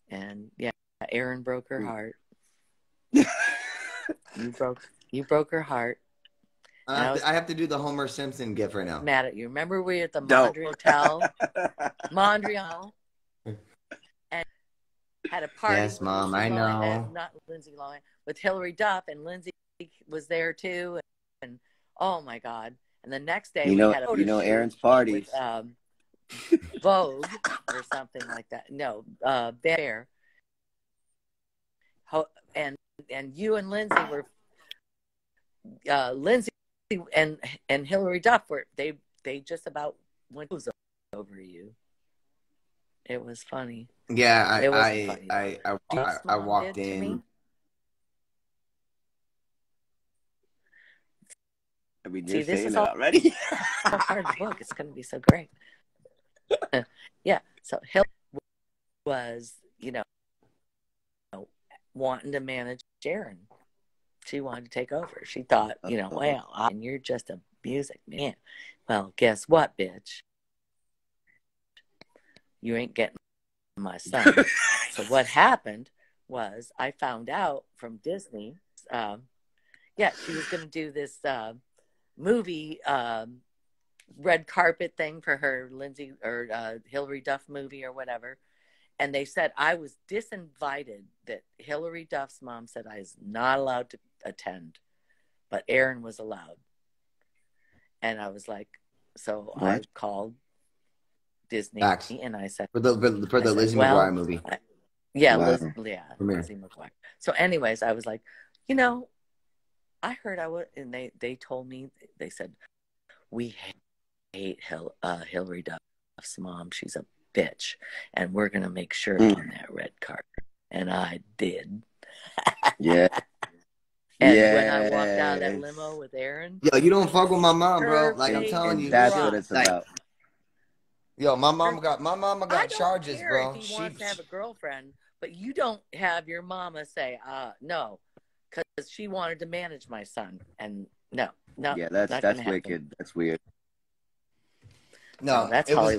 and yeah, Aaron broke her heart. You broke her heart. I have to do the Homer Simpson gif right now. Mad at you. Remember we were at the Mondrian Hotel, Montreal, and had a party. Yes, Mom, I know. Not Lindsay Lohan, with Hillary Duff, and Lindsay was there too. And oh my God! And the next day we had a Aaron's parties with Vogue or something like that. No, Bear. And you and Lindsay were Lindsay and Hillary Duff were they just about went over you. It was funny. Yeah, I walked in. I mean, you're saying that already. Part of the book. It's going to be so great. Yeah. So Hillary was, wanting to manage Aaron. She wanted to take over. She thought, well, and you're just a music man. Well, guess what, bitch? You ain't getting my son. So what happened was I found out from Disney, she was going to do this movie, red carpet thing for her Lindsay or Hillary Duff movie or whatever. And they said I was disinvited, that Hillary Duff's mom said I was not allowed to attend, but Aaron was allowed. And I was like, so what? I called Disney and I said, for the Lizzie McGuire movie. Lizzie McGuire. So anyways, I was like, I heard I would, and they told me, they said, we hate Hillary Duff's mom. She's a bitch, and we're gonna make sure on that red carpet. And I did. Yeah. And when I walked out of that limo with Aaron, yo, you don't fuck with my mom, bro. Like I'm telling you, that's what it's about. Yo, my mama got charges, bro. If he wants to have a girlfriend, but you don't have your mama say, no, because she wanted to manage my son, and no. Yeah, that's wicked. That's weird. No, that's it was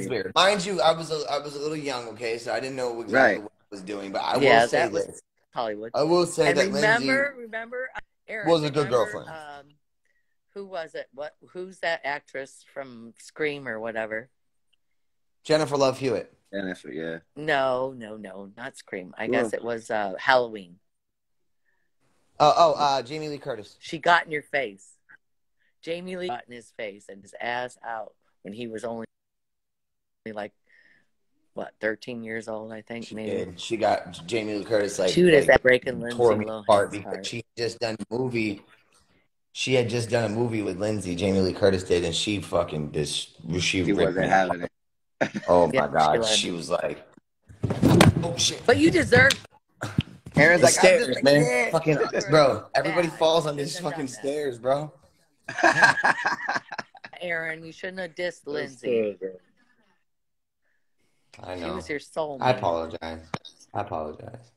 weird. Mind you, I was a little young, okay, so I didn't know exactly what I was doing. But I will say this: Hollywood. I will say that remember, Aaron was a good girlfriend. Who was it? Who's that actress from Scream or whatever? Jennifer Love Hewitt. Jennifer, yeah. No, not Scream. I guess it was Halloween. Jamie Lee Curtis. She got in your face. Jamie Lee got in his face and his ass out when he was only like, 13 years old, I think. She got Jamie Lee Curtis Judas at breaking Lindsay Lohan's because she had just done a movie. She had just done a movie with Lindsay. Jamie Lee Curtis did, and she fucking she wasn't having it. Oh my God, she was like, oh shit. But you deserve. Aaron's like, stairs, man. Fucking bro, everybody falls on these fucking stairs, bro. Aaron, you shouldn't have dissed Lindsay. I know. She was your soulmate. I apologize.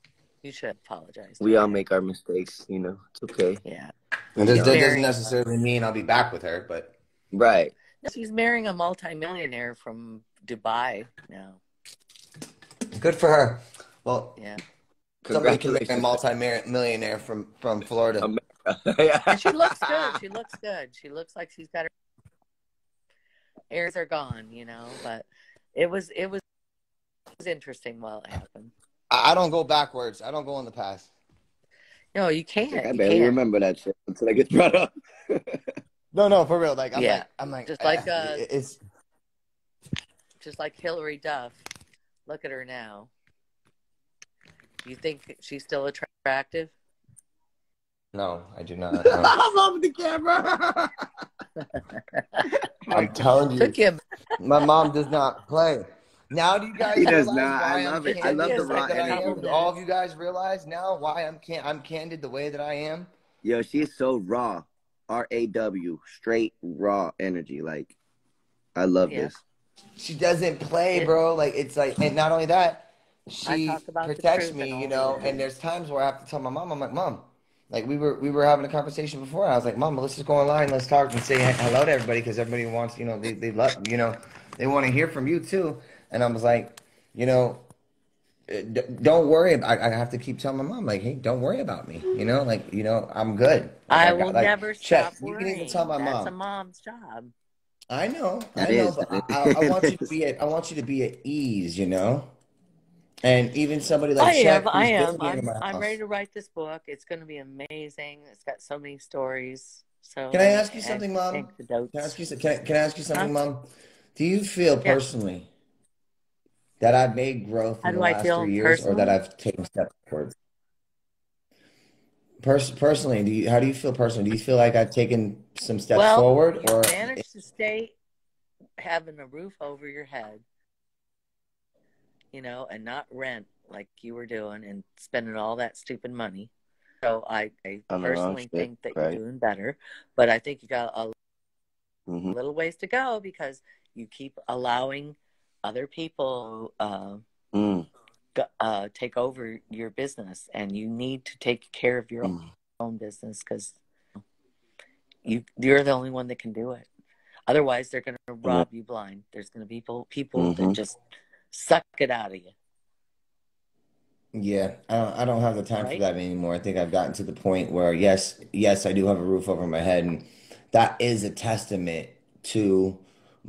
You should apologize. We all make our mistakes, you know. It's okay. Yeah. And that doesn't necessarily mean I'll be back with her, but right. She's marrying a multimillionaire from Dubai now. Good for her. Well, yeah. Somebody can make a multi-millionaire from Florida. And she looks good. She looks good. She looks like she's got her airs are gone, you know, but it was interesting while it happened. I don't go backwards. I don't go in the past. No, you can't. I barely remember that shit until I get brought up. No, for real. Like I'm like just like it's just like Hillary Duff. Look at her now. You think she's still attractive? No, I do not. I love the camera. I'm telling you, my mom does not play. Now do you guys realize why I love it. I love the raw energy. Do all of you guys realize now why I'm candid the way that I am? Yo, she's so raw. RAW, straight raw energy. Like, I love this. She doesn't play, bro. Like, it's like, and not only that, she protects me, you know. And there's times where I have to tell my mom, I'm like, Mom, like we were having a conversation before. And I was like, Mom, let's just go online, let's talk and say hello to everybody because everybody wants, you know, they love, you know, they want to hear from you too. And I was like, you know, don't worry. I have to keep telling my mom, like, hey, don't worry about me. You know, like, you know, I'm good. Like, I will never stop worrying. You can even tell my mom. That's a mom's job. I know, but I want you to be I want you to be at ease, you know. And even somebody like I am. I'm ready to write this book. It's going to be amazing. It's got so many stories. So can I ask you something, Mom? Can I ask you something, Mom? Do you feel personally that I've made growth in the last 3 years, or that I've taken steps towards? Personally, how do you feel personally? Do you feel like I've taken some steps forward, or managed to stay having a roof over your head, you know, and not rent like you were doing and spending all that stupid money? So I personally think that you're doing better, but I think you got a little ways to go because you keep allowing other people take over your business, and you need to take care of your own business because you're the only one that can do it. Otherwise, they're going to rob you blind. There's going to be people that just suck it out of you. Yeah, I don't have the time for that anymore. I think I've gotten to the point where, yes, I do have a roof over my head, and that is a testament to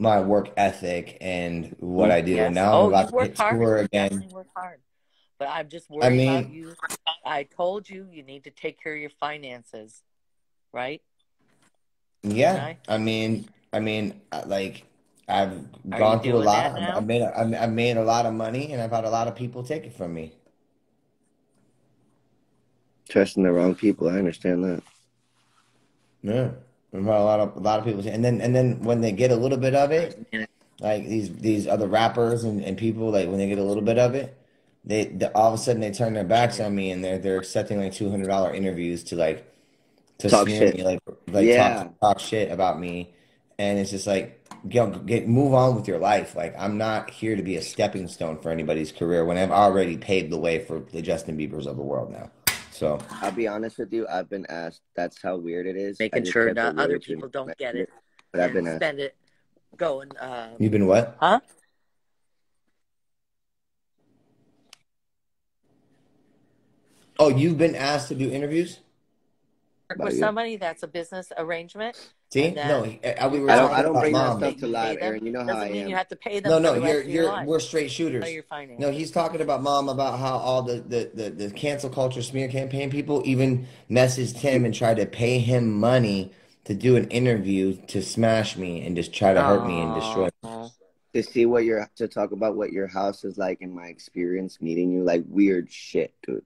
my work ethic and what I do. Yes. And now I'm about to hit tour again. Definitely work hard. But I'm just worried about you. I told you need to take care of your finances, right? Yeah, I mean, like I've gone through a lot. I've made a lot of money, and I've had a lot of people take it from me. Trusting the wrong people, I understand that. Yeah, I've had a lot of people, and then when they get a little bit of it, like these other rappers and people, like when they get a little bit of it, they all of a sudden they turn their backs on me, and they're accepting like $200 interviews to talk smear shit. me, talk shit about me, and it's just like, move on with your life. Like, I'm not here to be a stepping stone for anybody's career when I've already paved the way for the Justin Biebers of the world now. So I'll be honest with you, I've been asked. That's how weird it is. Making sure that other people don't get it. But I've been asked. Spend it going. You've been what? Huh? Oh, you've been asked to do interviews? With somebody that's a business arrangement. See, no, I don't bring that stuff to live, Aaron. You know how I am. Doesn't mean you have to pay them. No, we're straight shooters. No, he's talking about Mom, about how all the cancel culture smear campaign people even messaged him and tried to pay him money to do an interview to smash me and just try to hurt me and destroy me. To see to talk about what your house is like in my experience meeting you, like weird shit, dude.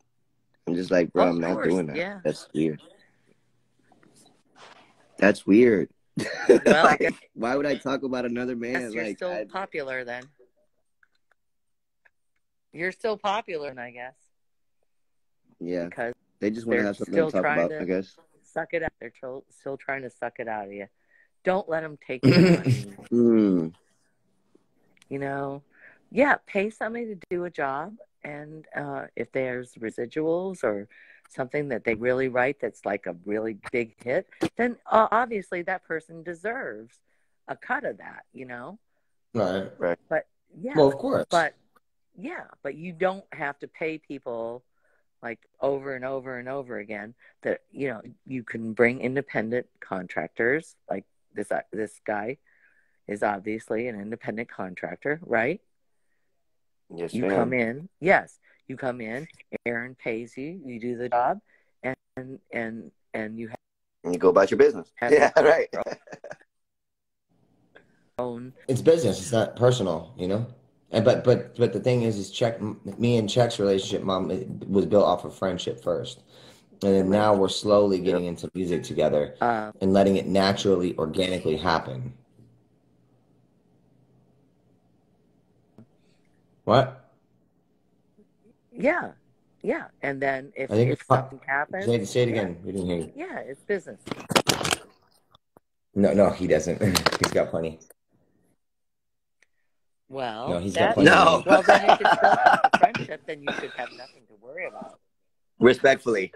I'm just like, bro, I'm not doing that. Yeah. That's weird. That's weird. Well, why would I talk about another man? You're still popular then. You're still popular, I guess. Yeah. Because they just want to have something to talk about, I guess. Suck it out. They're still trying to suck it out of you. Don't let them take your money. You know? Yeah, pay somebody to do a job and if there's residuals or something that they really write that's like a really big hit, then obviously that person deserves a cut of that, you know? Right. But yeah. Well, of course. But yeah, but you don't have to pay people like over and over and over again. That, you know, you can bring independent contractors. Like this guy is obviously an independent contractor, right? Yes, you ma'am. come in. Yes, you come in. Aaron pays you. You do the job, and you have. And you go about your business. Yeah, right. Own. It's business. It's not personal, you know. And but the thing is me and Czech's relationship, Mom, it was built off of friendship first, and then now we're slowly getting into music together and letting it naturally, organically happen. What? Yeah, and then if something happens, say it again. We didn't hear you. Yeah, it's business. No, he doesn't. He's got plenty. Well, no, he's got plenty. No. Well, then if it's built off of friendship, then you should have nothing to worry about. Respectfully.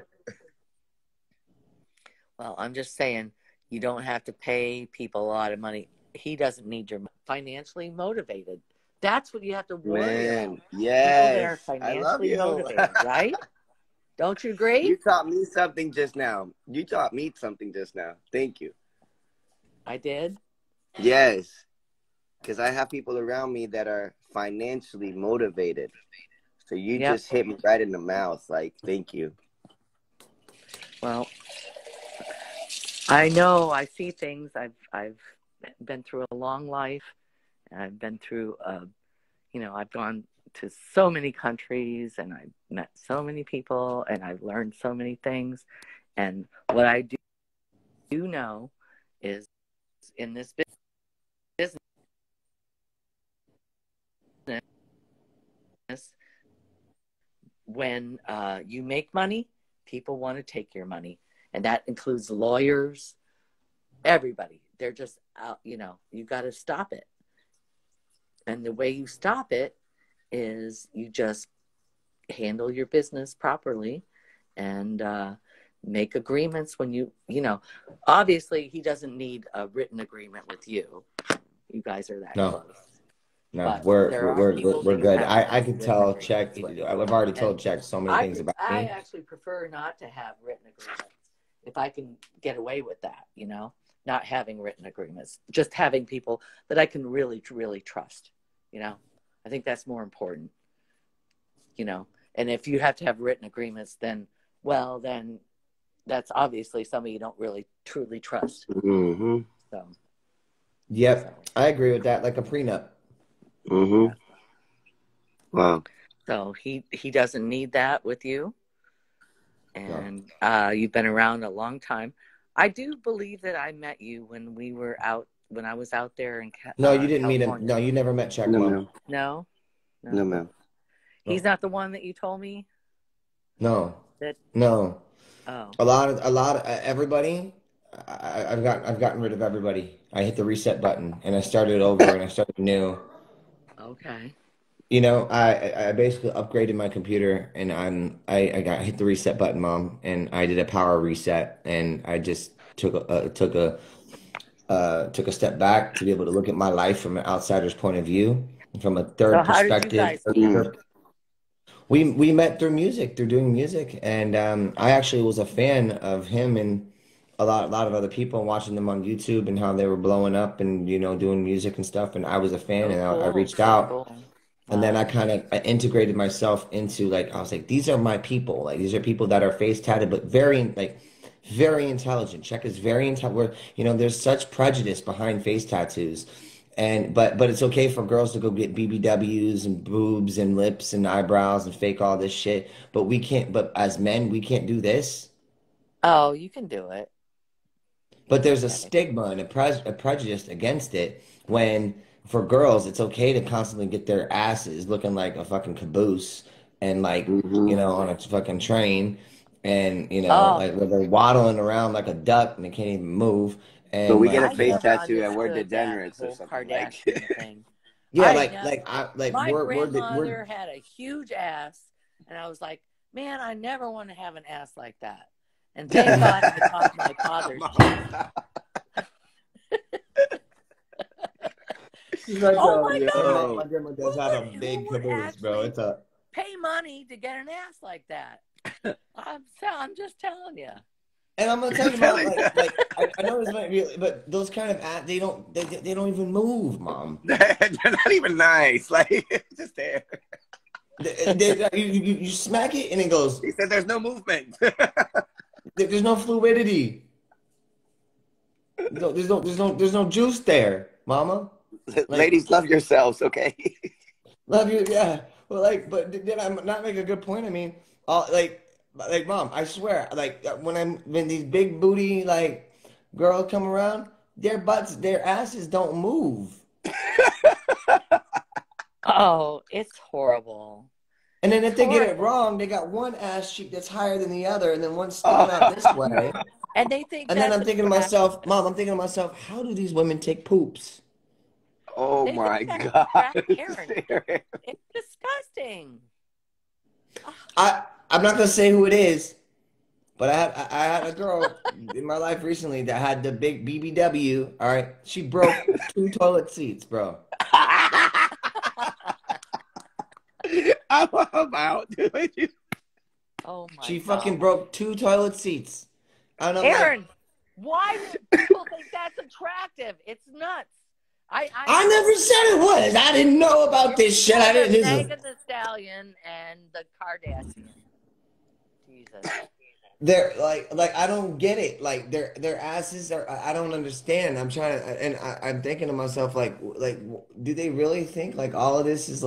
Well, I'm just saying, you don't have to pay people a lot of money. He doesn't need your financially motivated. That's what you have to worry about. Yes. People that are financially motivated, right? Don't you agree? You taught me something just now. Thank you. I did? Yes. Because I have people around me that are financially motivated. So you just hit me right in the mouth. Like, thank you. Well, I know. I see things. I've been through a long life. I've been through, I've gone to so many countries and I've met so many people and I've learned so many things. And what I do know is in this business, when you make money, people want to take your money. And that includes lawyers, everybody. They're just out, you got to stop it. And the way you stop it is you just handle your business properly and make agreements when obviously he doesn't need a written agreement with you. You guys are that close. No, but we're good. I could tell Czech. I've already told Czech so many things about me. I actually prefer not to have written agreements if I can get away with that, not having written agreements, just having people that I can really, really trust. I think that's more important, and if you have to have written agreements, then that's obviously somebody you don't really truly trust. Mm-hmm. So, I agree with that. Like a prenup. Mm-hmm. Yeah. Wow. So he doesn't need that with you, and you've been around a long time. I do believe that I met you when we were out. When I was out there in No, you didn't California. meet him. No, you never met Czech. No, ma'am. He's not the one that you told me. No. No. Oh. A lot of everybody. I've gotten rid of everybody. I hit the reset button and I started over and I started new. Okay. I basically upgraded my computer and I hit the reset button, Mom, and I did a power reset and I just took a step back to be able to look at my life from an outsider's point of view, from a third perspective. We met through music, through doing music, and I actually was a fan of him and a lot of other people, watching them on YouTube and how they were blowing up and doing music and stuff. And I was a fan, and I reached out, and then I integrated myself into I was like, these are my people. Like these are people that are face tatted, but very intelligent. Czech is very intelligent. There's such prejudice behind face tattoos, but it's okay for girls to go get BBWs and boobs and lips and eyebrows and fake all this shit. But we can't. But as men, we can't do this. Oh, you can do it. But there's a stigma and a prejudice against it. When for girls, it's okay to constantly get their asses looking like a fucking caboose and on a fucking train. And where they're waddling around like a duck and they can't even move. And but we get a face tattoo and we're degenerates or something. Kardashian thing. Yeah, My grandmother had a huge ass, and I was like, man, I never want to have an ass like that. And thank God I taught my father's She's like, oh my God. My grandma does have a big caboose, bro. It's a pay money to get an ass like that. I'm just telling you. And I'm gonna tell you, Mom, I know this might be, but those kind of ass, they don't even move, Mom. They're not even nice. Like, it's just there. You smack it and it goes. He said, "There's no movement. There's no fluidity. There's no juice there, Mama." Ladies, love yourselves, okay? Love you, yeah. Well, but did I not make a good point? I mean, Mom, I swear, when these big booty girls come around, their asses don't move. Oh, it's horrible. And then if they get it wrong, they got one ass cheek that's higher than the other, and then one's sticking out this way. And they think. And then I'm thinking to myself, Mom, how do these women take poops? Oh my God! It's disgusting. I'm not gonna say who it is, but I had a girl in my life recently that had the big BBW. All right, she broke 2 toilet seats, bro. I'm out, dude. Oh my! She fucking broke 2 toilet seats. I don't know, Aaron, why do people think that's attractive? It's nuts. I never said it was. I didn't know about this shit. I didn't. Megan Thee Stallion and the Kardashians. Jesus. They're I don't get it. Like their asses are. I don't understand. I'm trying to, and I'm thinking to myself do they really think all of this is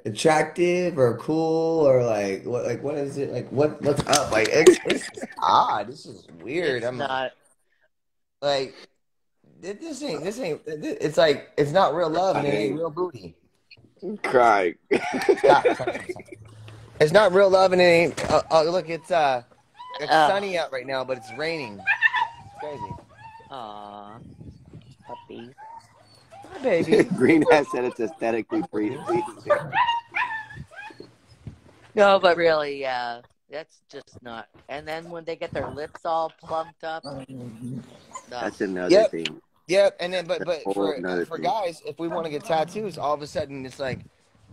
attractive or cool or what is it what's up? It's odd. This is weird. It's not. This ain't. It's it's not real love and it ain't real booty. Cry. Stop. It's not real love and it ain't. Look, it's sunny out right now, but it's raining. It's crazy. Aww, puppy. Hi, baby. Green has said it's aesthetically pleasing. No, but really, yeah, that's just not. And then when they get their lips all plumped up, that's another thing. Yep, and then but for guys, if we want to get tattoos, all of a sudden it's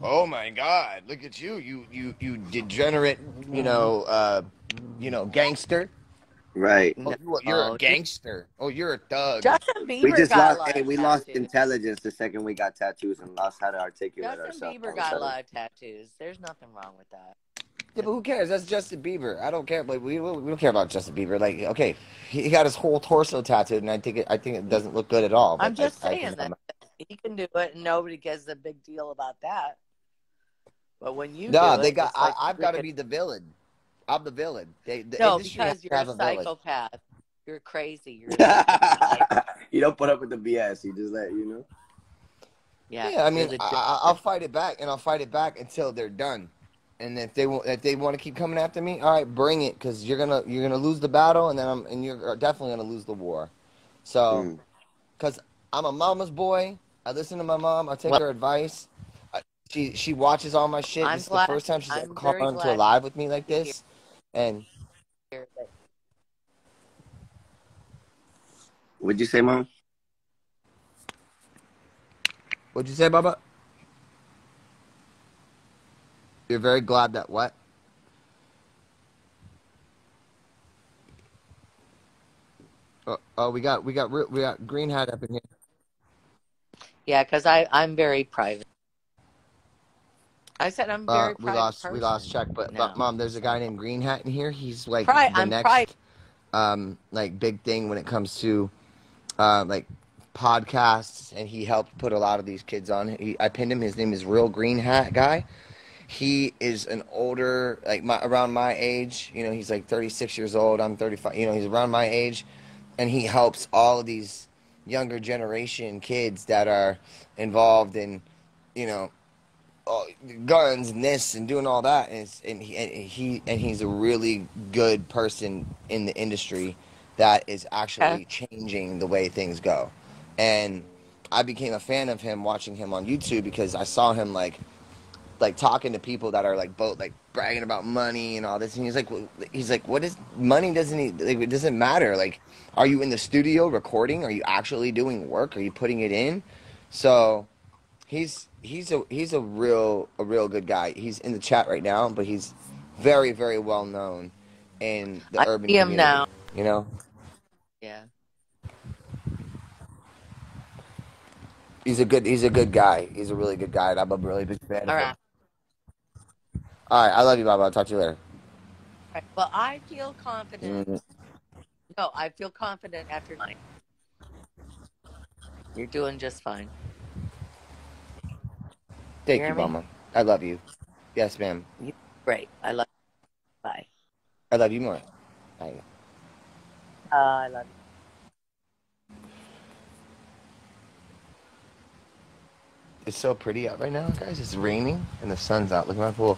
oh my God, look at you, you degenerate, gangster. Right. Oh, you're a gangster. Oh, you're a thug. Justin Bieber we lost intelligence the second we got tattoos and lost how to articulate ourselves. Justin Bieber got a lot of tattoos. There's nothing wrong with that. Yeah, but who cares? That's Justin Bieber. I don't care. We don't care about Justin Bieber. Okay, he got his whole torso tattooed, and I think it doesn't look good at all. I'm just saying that he can do it, and nobody gives a big deal about that. But when you I've got to be the villain. I'm the villain. Because you're a psychopath. You're crazy. You don't put up with the BS. You just let you know. Yeah. I mean, I'll fight it back, and I'll fight it back until they're done. And if they want to keep coming after me, all right, bring it, because you're gonna lose the battle, and you're definitely gonna lose the war. So, because I'm a mama's boy, I listen to my mom. I take her advice. She watches all my shit. This is the first time she's ever called onto a live with me like this, and. What'd you say, Mom? What'd you say, Baba? You're very glad that what? Oh, we got Green Hat up in here. Yeah, because I'm very private. I said I'm very private. We lost check, but Mom, there's a guy named Green Hat in here. He's the next big thing when it comes to podcasts, and he helped put a lot of these kids on. I pinned him. His name is Real Green Hat Guy. He is an older, around my age. He's 36 years old. I'm 35. He's around my age, and he helps all of these younger generation kids that are involved in, guns and this and doing all that. And he's a really good person in the industry that is actually changing the way things go. And I became a fan of him watching him on YouTube because I saw him like talking to people that are like both like bragging about money and all this, and he's like, what is money? Doesn't he, like, it doesn't matter. Like, are you in the studio recording? Are you actually doing work? Are you putting it in? So he's a real good guy. He's in the chat right now, but he's very, very well known in the urban see him community. now. You know? Yeah. He's a good guy. He's a really good guy, and I'm a really big fan All of right. him. All right, I love you, Bob. I'll talk to you later. Right. Well, I feel confident. Mm. No, I feel confident after 9. You're doing just fine. Thank you, Mama. I love you. Yes, ma'am. You're great. I love you. Bye. I love you more. Bye. I love you. It's so pretty out right now, guys. It's raining and the sun's out. Look at my pool.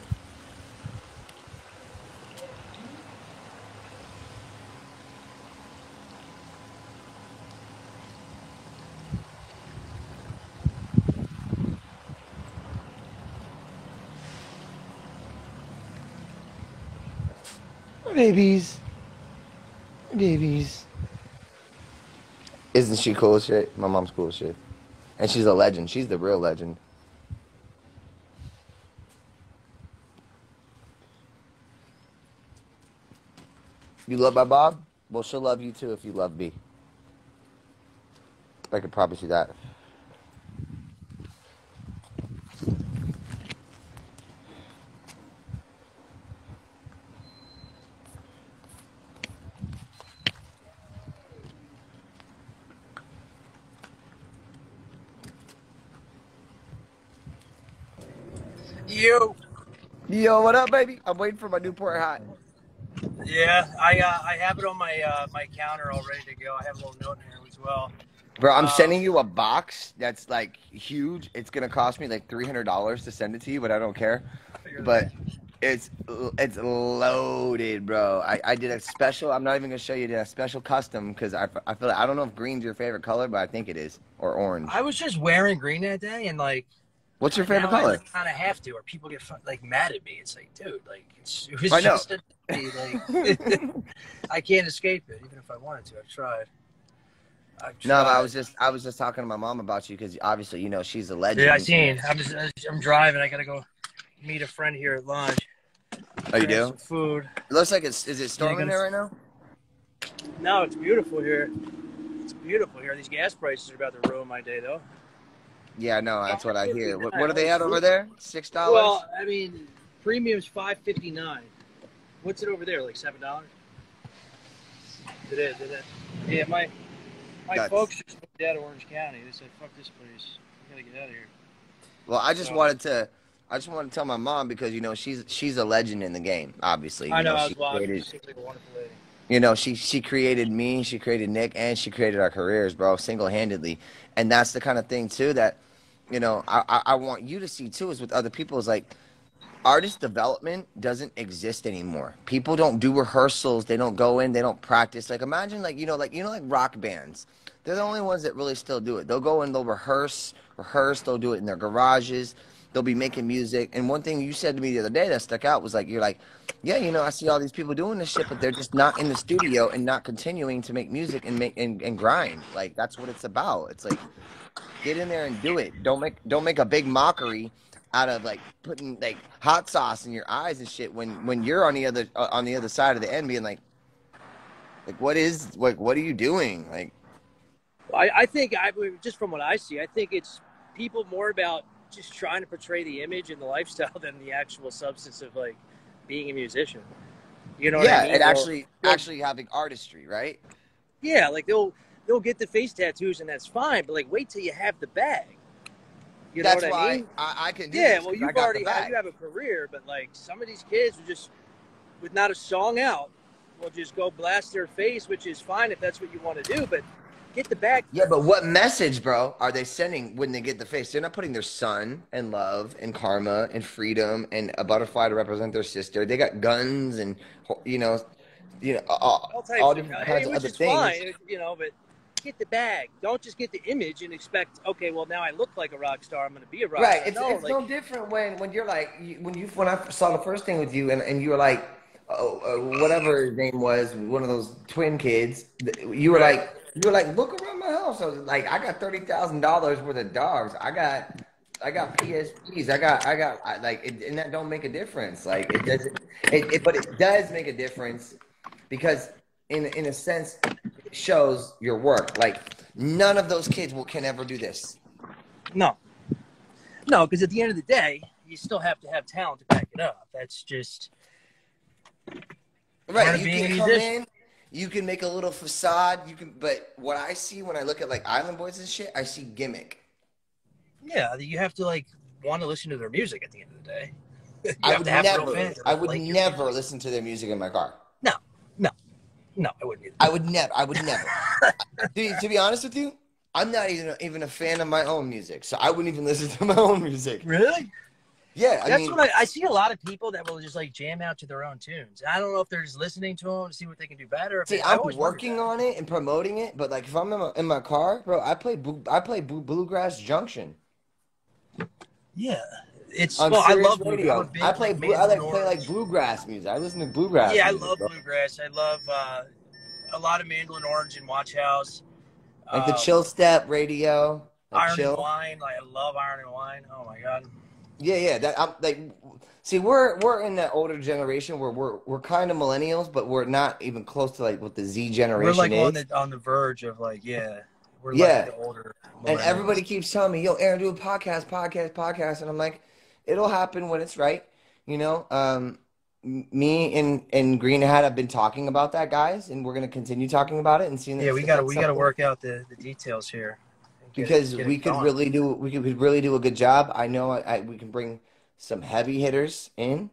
Babies. Babies. Isn't she cool as shit? My mom's cool as shit. And she's a legend. She's the real legend. You love my Bob? Well, she'll love you too if you love me. I could promise you that. Yo, what up, baby? I'm waiting for my Newport hat. Yeah, I have it on my my counter all ready to go. I have a little note in here as well. Bro, I'm sending you a box that's like huge. It's gonna cost me like $300 to send it to you, but I don't care. But it's loaded, bro. I did a special. I'm not even gonna show you. Did a special custom because I feel like, I don't know if green's your favorite color, but I think it is, or orange. I was just wearing green that day, and like, what's your favorite color? I kind of have to, or people get like mad at me. It's like, dude, like it was I know. just a day, like I can't escape it, even if I wanted to. I've tried. No, but I was just talking to my mom about you because obviously you know she's a legend. Yeah, I seen. I'm driving. I gotta go meet a friend here at lunch. Oh, you do? Some food. It looks like is it storming there right now? No, it's beautiful here. It's beautiful here. These gas prices are about to ruin my day, though. Yeah, no, that's what I hear. What are they at over there? $6? Well, I mean, premium's $5.59. What's it over there? Like $7? It is. Yeah, my folks just moved out of Orange County. They said, "Fuck this place. We gotta get out of here." Well, I just wanted to tell my mom because you know she's a legend in the game. Obviously, I know. She She's like a wonderful lady. You know, she created me, she created Nick, and she created our careers, bro, single-handedly. And that's the kind of thing too that, you know, I want you to see too is with other people is like artist development doesn't exist anymore. People don't do rehearsals, they don't go in, they don't practice. Like imagine like rock bands. They're the only ones that really still do it. They'll go and they'll rehearse, they'll do it in their garages. They'll be making music. And one thing you said to me the other day that stuck out was like, you're like, yeah, you know, I see all these people doing this shit, but they're just not in the studio and not continuing to make music and and grind. Like that's what it's about. It's like get in there and do it. Don't make a big mockery out of like putting like hot sauce in your eyes and shit when you're on the other side of the end being like what are you doing? Like I think just from what I see, I think it's people more about just trying to portray the image and the lifestyle than the actual substance of like being a musician. You know what I mean? Yeah, and actually having artistry, right? Yeah, like they'll get the face tattoos and that's fine, but like wait till you have the bag. You know what I mean? I can do yeah, this well you have a career, but like some of these kids are just with not a song out will just go blast their face, which is fine if that's what you want to do, but get the bag. Yeah, but what message, bro, are they sending when they get the face? They're not putting their son and love and karma and freedom and a butterfly to represent their sister. They got guns and all different kinds of other things. Fine, you know, but get the bag. Don't just get the image and expect, okay, well, now I look like a rock star. I'm going to be a rock Right. star. It's no different when you're like, when I saw the first thing with you and you were like, whatever his name was, one of those twin kids, you were like, look around my house. I was like, I got $30,000 worth of dogs. I got PSPs. And that don't make a difference. Like it doesn't, but it does make a difference because in a sense, it shows your work. Like none of those kids can ever do this. No, because at the end of the day, you still have to have talent to back it up. That's just right. You can come in, you can make a little facade. But what I see when I look at like Island Boys and shit, I see gimmick. Yeah, you have to like want to listen to their music at the end of the day. I would never listen to their music in my car. No, I wouldn't either. I would never. Dude, to be honest with you, I'm not even a fan of my own music, so I wouldn't even listen to my own music. Really? Yeah, that's what I see a lot of people that will just like jam out to their own tunes. I don't know if they're just listening to them to see what they can do better. See, I'm working on it and promoting it, but like if I'm in my car, bro, I play Bluegrass Junction. Yeah, it's I love radio. I play like bluegrass music. I listen to bluegrass. Yeah, music, I love bluegrass. I love a lot of Mandolin Orange and Watch House. Like the Chill Step radio. Iron and Wine. Like I love Iron and Wine. Oh my god. Yeah. That I'm like. See, we're in that older generation where we're kind of millennials, but we're not even close to like what the Z generation is. We're like on the verge of like We're like the older. And everybody keeps telling me, "Yo, Aaron, do a podcast," and I'm like, it'll happen when it's right, you know. Me and Green Hat have been talking about that, guys, and we're gonna continue talking about it and seeing. Yeah, we gotta work out the details here because we could really do a good job. I know we can bring some heavy hitters in.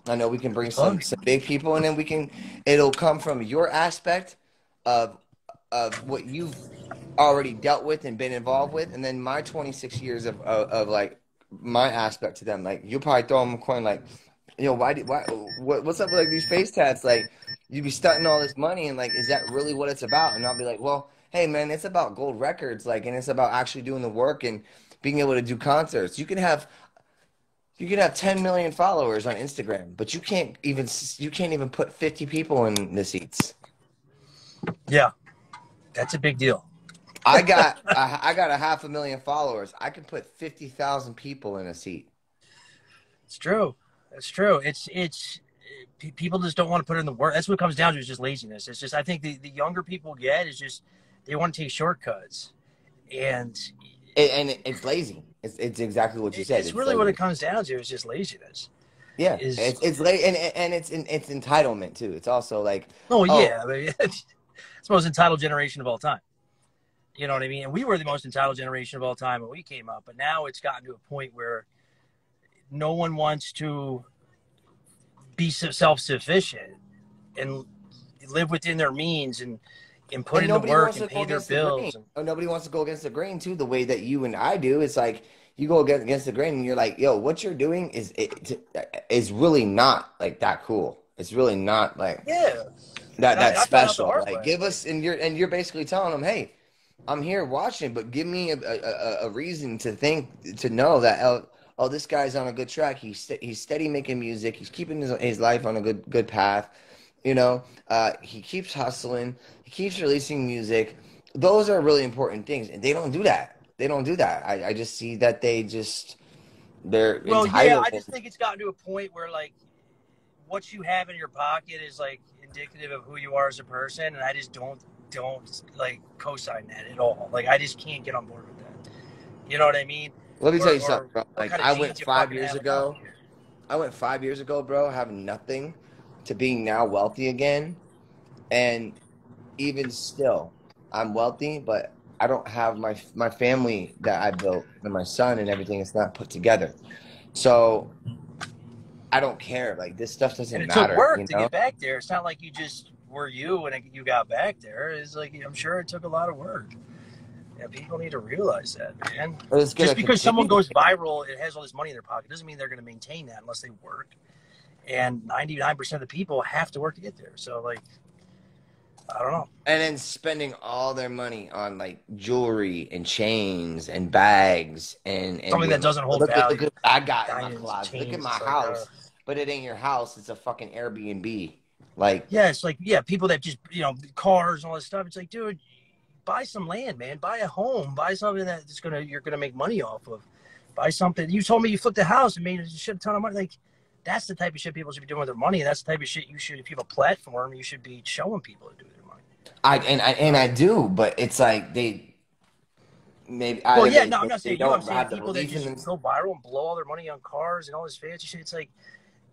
I know we can bring some big people, and then it'll come from your aspect of what you've already dealt with and been involved with, and then my 26 years of like my aspect to them. Like you'll probably throw them a coin, like, you know, what's up with like these face tats? Like you'd be stunting all this money, and like, is that really what it's about? And I'll be like, well, hey man, it's about gold records, like, and it's about actually doing the work and being able to do concerts. You can have 10 million followers on Instagram, but you can't even put 50 people in the seats. Yeah, that's a big deal. I got 500,000 followers. I can put 50,000 people in a seat. It's true. That's true. It's people just don't want to put in the work. That's what it comes down to, is just laziness. It's just, I think the younger people get is just they want to take shortcuts, and it's lazy. It's exactly what you said. It's really lazy. What it comes down to is just laziness. Yeah, it's late, and it's entitlement too. It's also like, yeah, it's the most entitled generation of all time. You know what I mean? And we were the most entitled generation of all time when we came up, but now it's gotten to a point where no one wants to be self-sufficient and live within their means and put in the work and pay their bills. Nobody wants to go against the grain too, the way that you and I do. It's like you go against the grain and you're like, yo, what you're doing is really not like that cool. It's really not like that special. Like give us, and you're basically telling them, hey, I'm here watching, but give me a reason to know that this guy's on a good track. He's steady making music. He's keeping his life on a good path. You know, he keeps hustling. He keeps releasing music. Those are really important things, and they don't do that. I just see that they're entitled. Yeah, I just think it's gotten to a point where like what you have in your pocket is like indicative of who you are as a person, and I just don't like co-sign that at all. Like I just can't get on board with that. You know what I mean? Let me tell you something, bro. Like I went 5 years ago. Bro, having nothing, to being now wealthy again, and even still, I'm wealthy, but I don't have my family that I built and my son and everything. It's not put together, so I don't care. Like this stuff doesn't matter. It took work to get back there. It's not like you just were you when you got back there. It's like, I'm sure it took a lot of work. Yeah, people need to realize that, man. Just because someone goes viral and has all this money in their pocket doesn't mean they're going to maintain that unless they work. And 99% of the people have to work to get there. So, like, I don't know. And then spending all their money on like jewelry and chains and bags and something that doesn't hold value. Look at what I got in my closet. Look at my house. But it ain't your house. It's a fucking Airbnb. Like, yeah, it's like, yeah, people that just, you know, cars and all this stuff. It's like, dude, buy some land, man. Buy a home. Buy something that's you're gonna make money off of. Buy something. You told me you flipped a house and made a shit ton of money. Like, that's the type of shit people should be doing with their money. That's the type of shit you should, if you have a platform, you should be showing people to do with their money. I do, but it's like they maybe. Well, yeah, no, I'm not saying you. I'm saying people that just go viral and blow all their money on cars and all this fancy shit. It's like,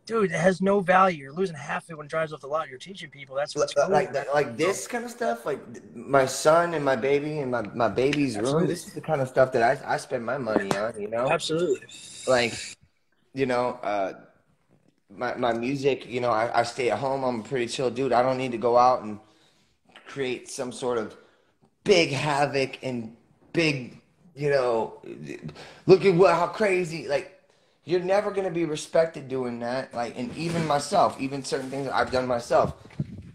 dude, it has no value. You're losing half of it when it drives off the lot. You're teaching people. That's what's cool. Like this kind of stuff, like my son and my baby and my baby's room. This is the kind of stuff that I spend my money on, you know? Absolutely. Like, you know, my music, you know, I stay at home. I'm a pretty chill dude. I don't need to go out and create some sort of big havoc and big, you know, look at how crazy, like, you're never going to be respected doing that. Like, and even myself, even certain things that I've done myself,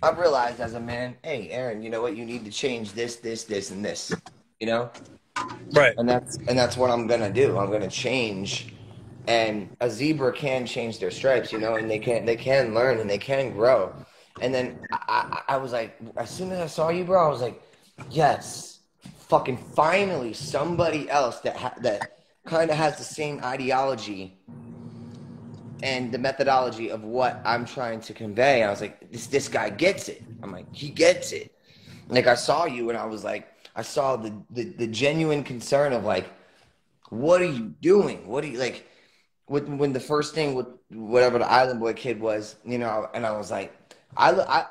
I've realized as a man, hey, Aaron, you know what? You need to change this, and this, you know? Right. And that's what I'm going to do. I'm going to change. And a zebra can change their stripes, you know, and they can learn and they can grow. And then I was like, as soon as I saw you, bro, I was like, yes, fucking finally somebody else that kind of has the same ideology and the methodology of what I'm trying to convey. I was like, this guy gets it. I'm like, he gets it. Like, I saw you and I was like, I saw the genuine concern of like, what are you doing? What do you like? When the first thing with whatever the Island Boy kid was, you know, and I was like,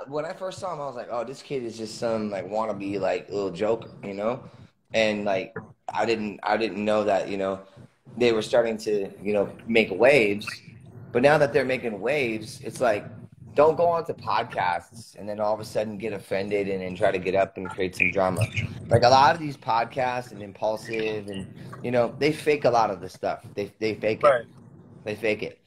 when I first saw him, I was like, oh, this kid is just some like wannabe like little joker, you know, and like I didn't know that, you know, they were starting to, you know, make waves, but now that they're making waves, it's like, don't go onto podcasts and then all of a sudden get offended and then try to get up and create some drama. Like a lot of these podcasts and Impulsive and, you know, they fake a lot of the stuff. They fake it. They fake it.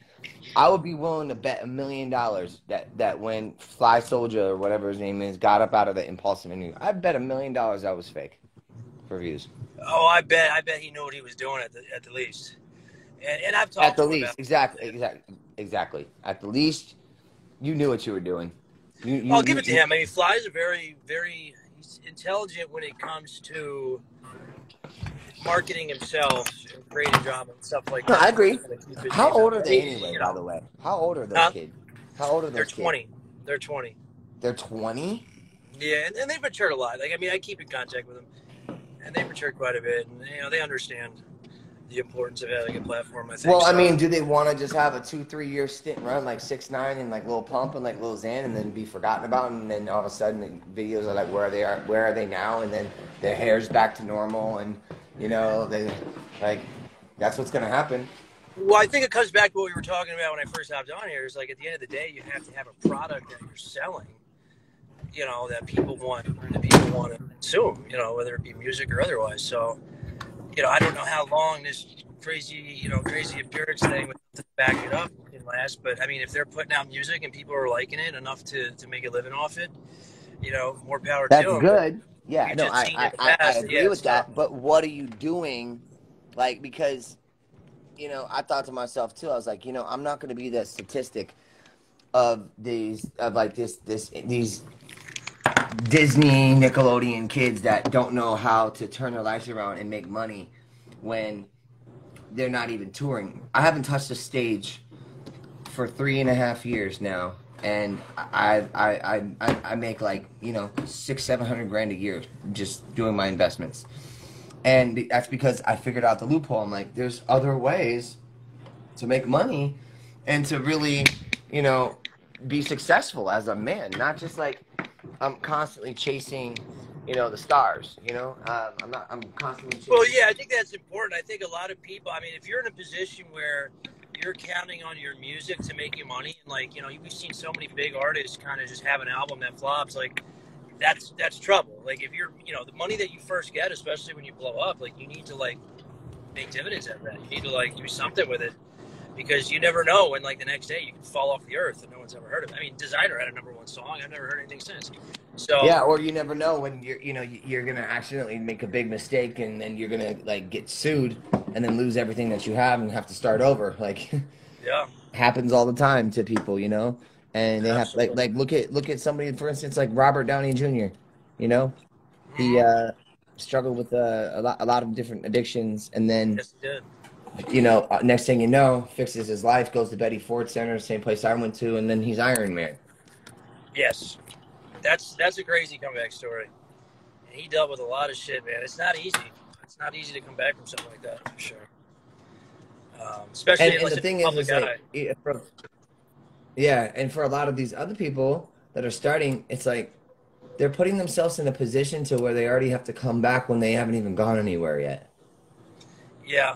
I would be willing to bet $1 million that when Fly Soldier or whatever his name is got up out of the Impulsive interview, I'd bet $1 million that was fake for views. Oh, I bet he knew what he was doing at the least. And I've talked at the to him least, about exactly. At the least, you knew what you were doing. I'll give it to him. I mean, Fly's a very, very he's intelligent when it comes to marketing himself and creating drama and stuff like that. I agree. How old are they anyway, by the way? How old are those kids? How old are those kids? They're 20. They're 20? Yeah, and they've matured a lot. Like, I mean, I keep in contact with them, and they've matured quite a bit. And, you know, they understand the importance of having a platform, I think. Well, I mean, do they want to just have a 2-3 year stint run like 6ix9ine and like Lil Pump and like Lil Xan and then be forgotten about, and then all of a sudden the videos are like, where are they now? And then their hair's back to normal, and you know, they like, that's what's gonna happen. Well, I think it comes back to what we were talking about when I first hopped on here. Is like, at the end of the day, you have to have a product that you're selling, you know, that people want to consume, you know, whether it be music or otherwise. So, you know, I don't know how long this crazy appearance thing with back it up can last, but I mean, if they're putting out music and people are liking it enough to make a living off it, you know, more power to them. That's good. Yeah, no, I agree with that. But what are you doing? Like, because, you know, I thought to myself too, I was like, you know, I'm not going to be that statistic of these Disney, Nickelodeon kids that don't know how to turn their lives around and make money when they're not even touring. I haven't touched a stage for 3.5 years now, and I make like, you know, $600-700 grand a year just doing my investments, and that's because I figured out the loophole. I'm like, there's other ways to make money and to really, you know, be successful as a man, not just like I'm constantly chasing, you know, the stars, you know, I'm constantly chasing. Well, yeah, I think that's important. I think a lot of people, I mean, if you're in a position where you're counting on your music to make you money, and like, you know, we've seen so many big artists kind of just have an album that flops, like that's trouble. Like, if you're, you know, the money that you first get, especially when you blow up, like, you need to like make dividends out of that. You need to like do something with it. because you never know when, like, the next day you can fall off the earth and no one's ever heard of it. I mean, Designer had a #1 song. I've never heard anything since. So yeah, or you never know when you're gonna accidentally make a big mistake and then you're gonna like get sued and then lose everything that you have and have to start over. Like, yeah, happens all the time to people, and they absolutely. have look at somebody, for instance, like Robert Downey Jr. He struggled with a lot of different addictions, and then Yes, he did. Next thing you know, fixes his life, goes to Betty Ford Center, same place I went to, and then he's Iron Man. Yes, that's a crazy comeback story, and he dealt with a lot of shit, man. It's not easy. It's not easy to come back from something like that, for sure. Especially And the thing is like, and for a lot of these other people that are starting, it's like they're putting themselves in a position to where they already have to come back when they haven't even gone anywhere yet. Yeah.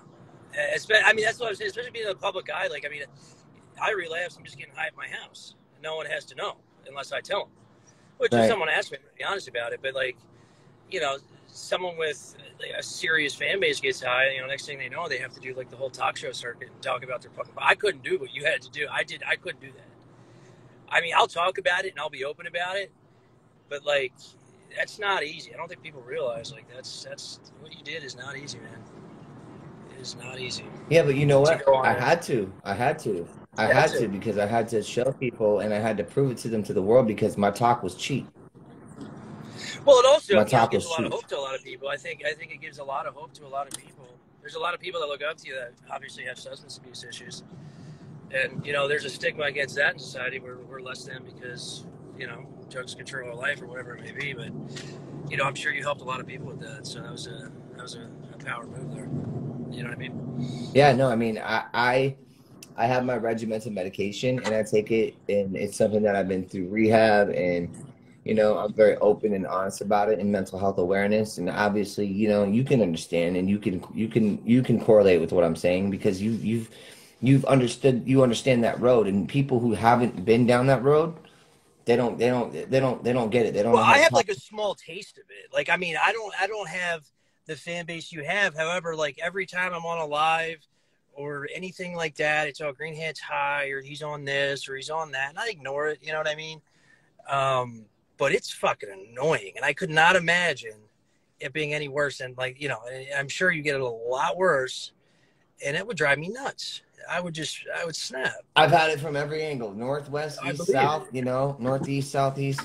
I mean, that's what I was saying, especially being a public eye. Like, I mean, I relapse, I'm just getting high at my house. No one has to know unless I tell them. Which if someone asks me, to be honest about it. But, like, someone with a serious fan base gets high, next thing they know, they have to do, like, the whole talk show circuit and talk about their fucking... I couldn't do what you had to do. I couldn't do that. I mean, I'll talk about it and I'll be open about it. But, like, that's not easy. I don't think people realize, like, that's what you did is not easy, man. It's not easy. Yeah, but you know what? I had to because I had to show people and I had to prove it to them, to the world, because my talk was cheap. Well, it also gives a lot of hope to a lot of people. I think it gives a lot of hope to a lot of people. There's a lot of people that look up to you that obviously have substance abuse issues. And, there's a stigma against that in society where we're less than because, drugs control our life or whatever it may be. But, I'm sure you helped a lot of people with that. So that was a power move there. You know what I mean? Yeah, no, I mean, I have my regimented medication and I take it, and it's something that I've been through rehab, and, I'm very open and honest about it in mental health awareness. And obviously, you can understand and you can correlate with what I'm saying because you understand that road, and people who haven't been down that road, they don't get it. They don't know. Well, I have like a small taste of it. Like, I mean, I don't have the fan base you have. However, like every time I'm on a live or anything like that, it's all Green Hat's high or he's on this or he's on that. And I ignore it. You know what I mean? But it's fucking annoying. And I could not imagine it being any worse. And like, I'm sure you get it a lot worse, and it would drive me nuts. I would snap. I've had it from every angle. Northwest, east, south, northeast, southeast,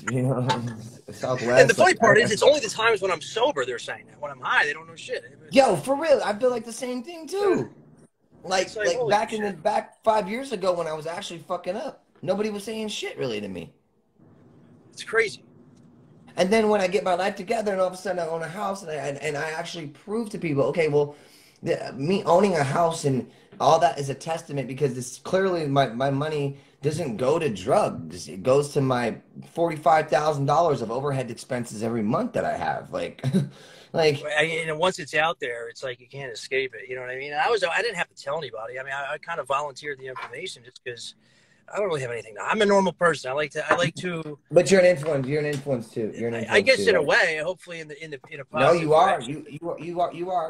southwest. And the funny part is it's only the times when I'm sober they're saying that. When I'm high, they don't know shit. Yo, for real. I feel like the same thing too. Like back 5 years ago when I was actually fucking up, nobody was saying shit really to me. It's crazy. And then when I get my life together and all of a sudden I own a house and I actually prove to people, okay, well, me owning a house and all that is a testament, because this clearly my money doesn't go to drugs. It goes to my $45,000 of overhead expenses every month that I have. And once it's out there, it's like you can't escape it. You know what I mean? I didn't have to tell anybody. I mean, I kind of volunteered the information just because I don't really have anything. I'm a normal person. I like to. But you're an influence. You're an influence too. I guess in a way, hopefully in a positive. No, you are.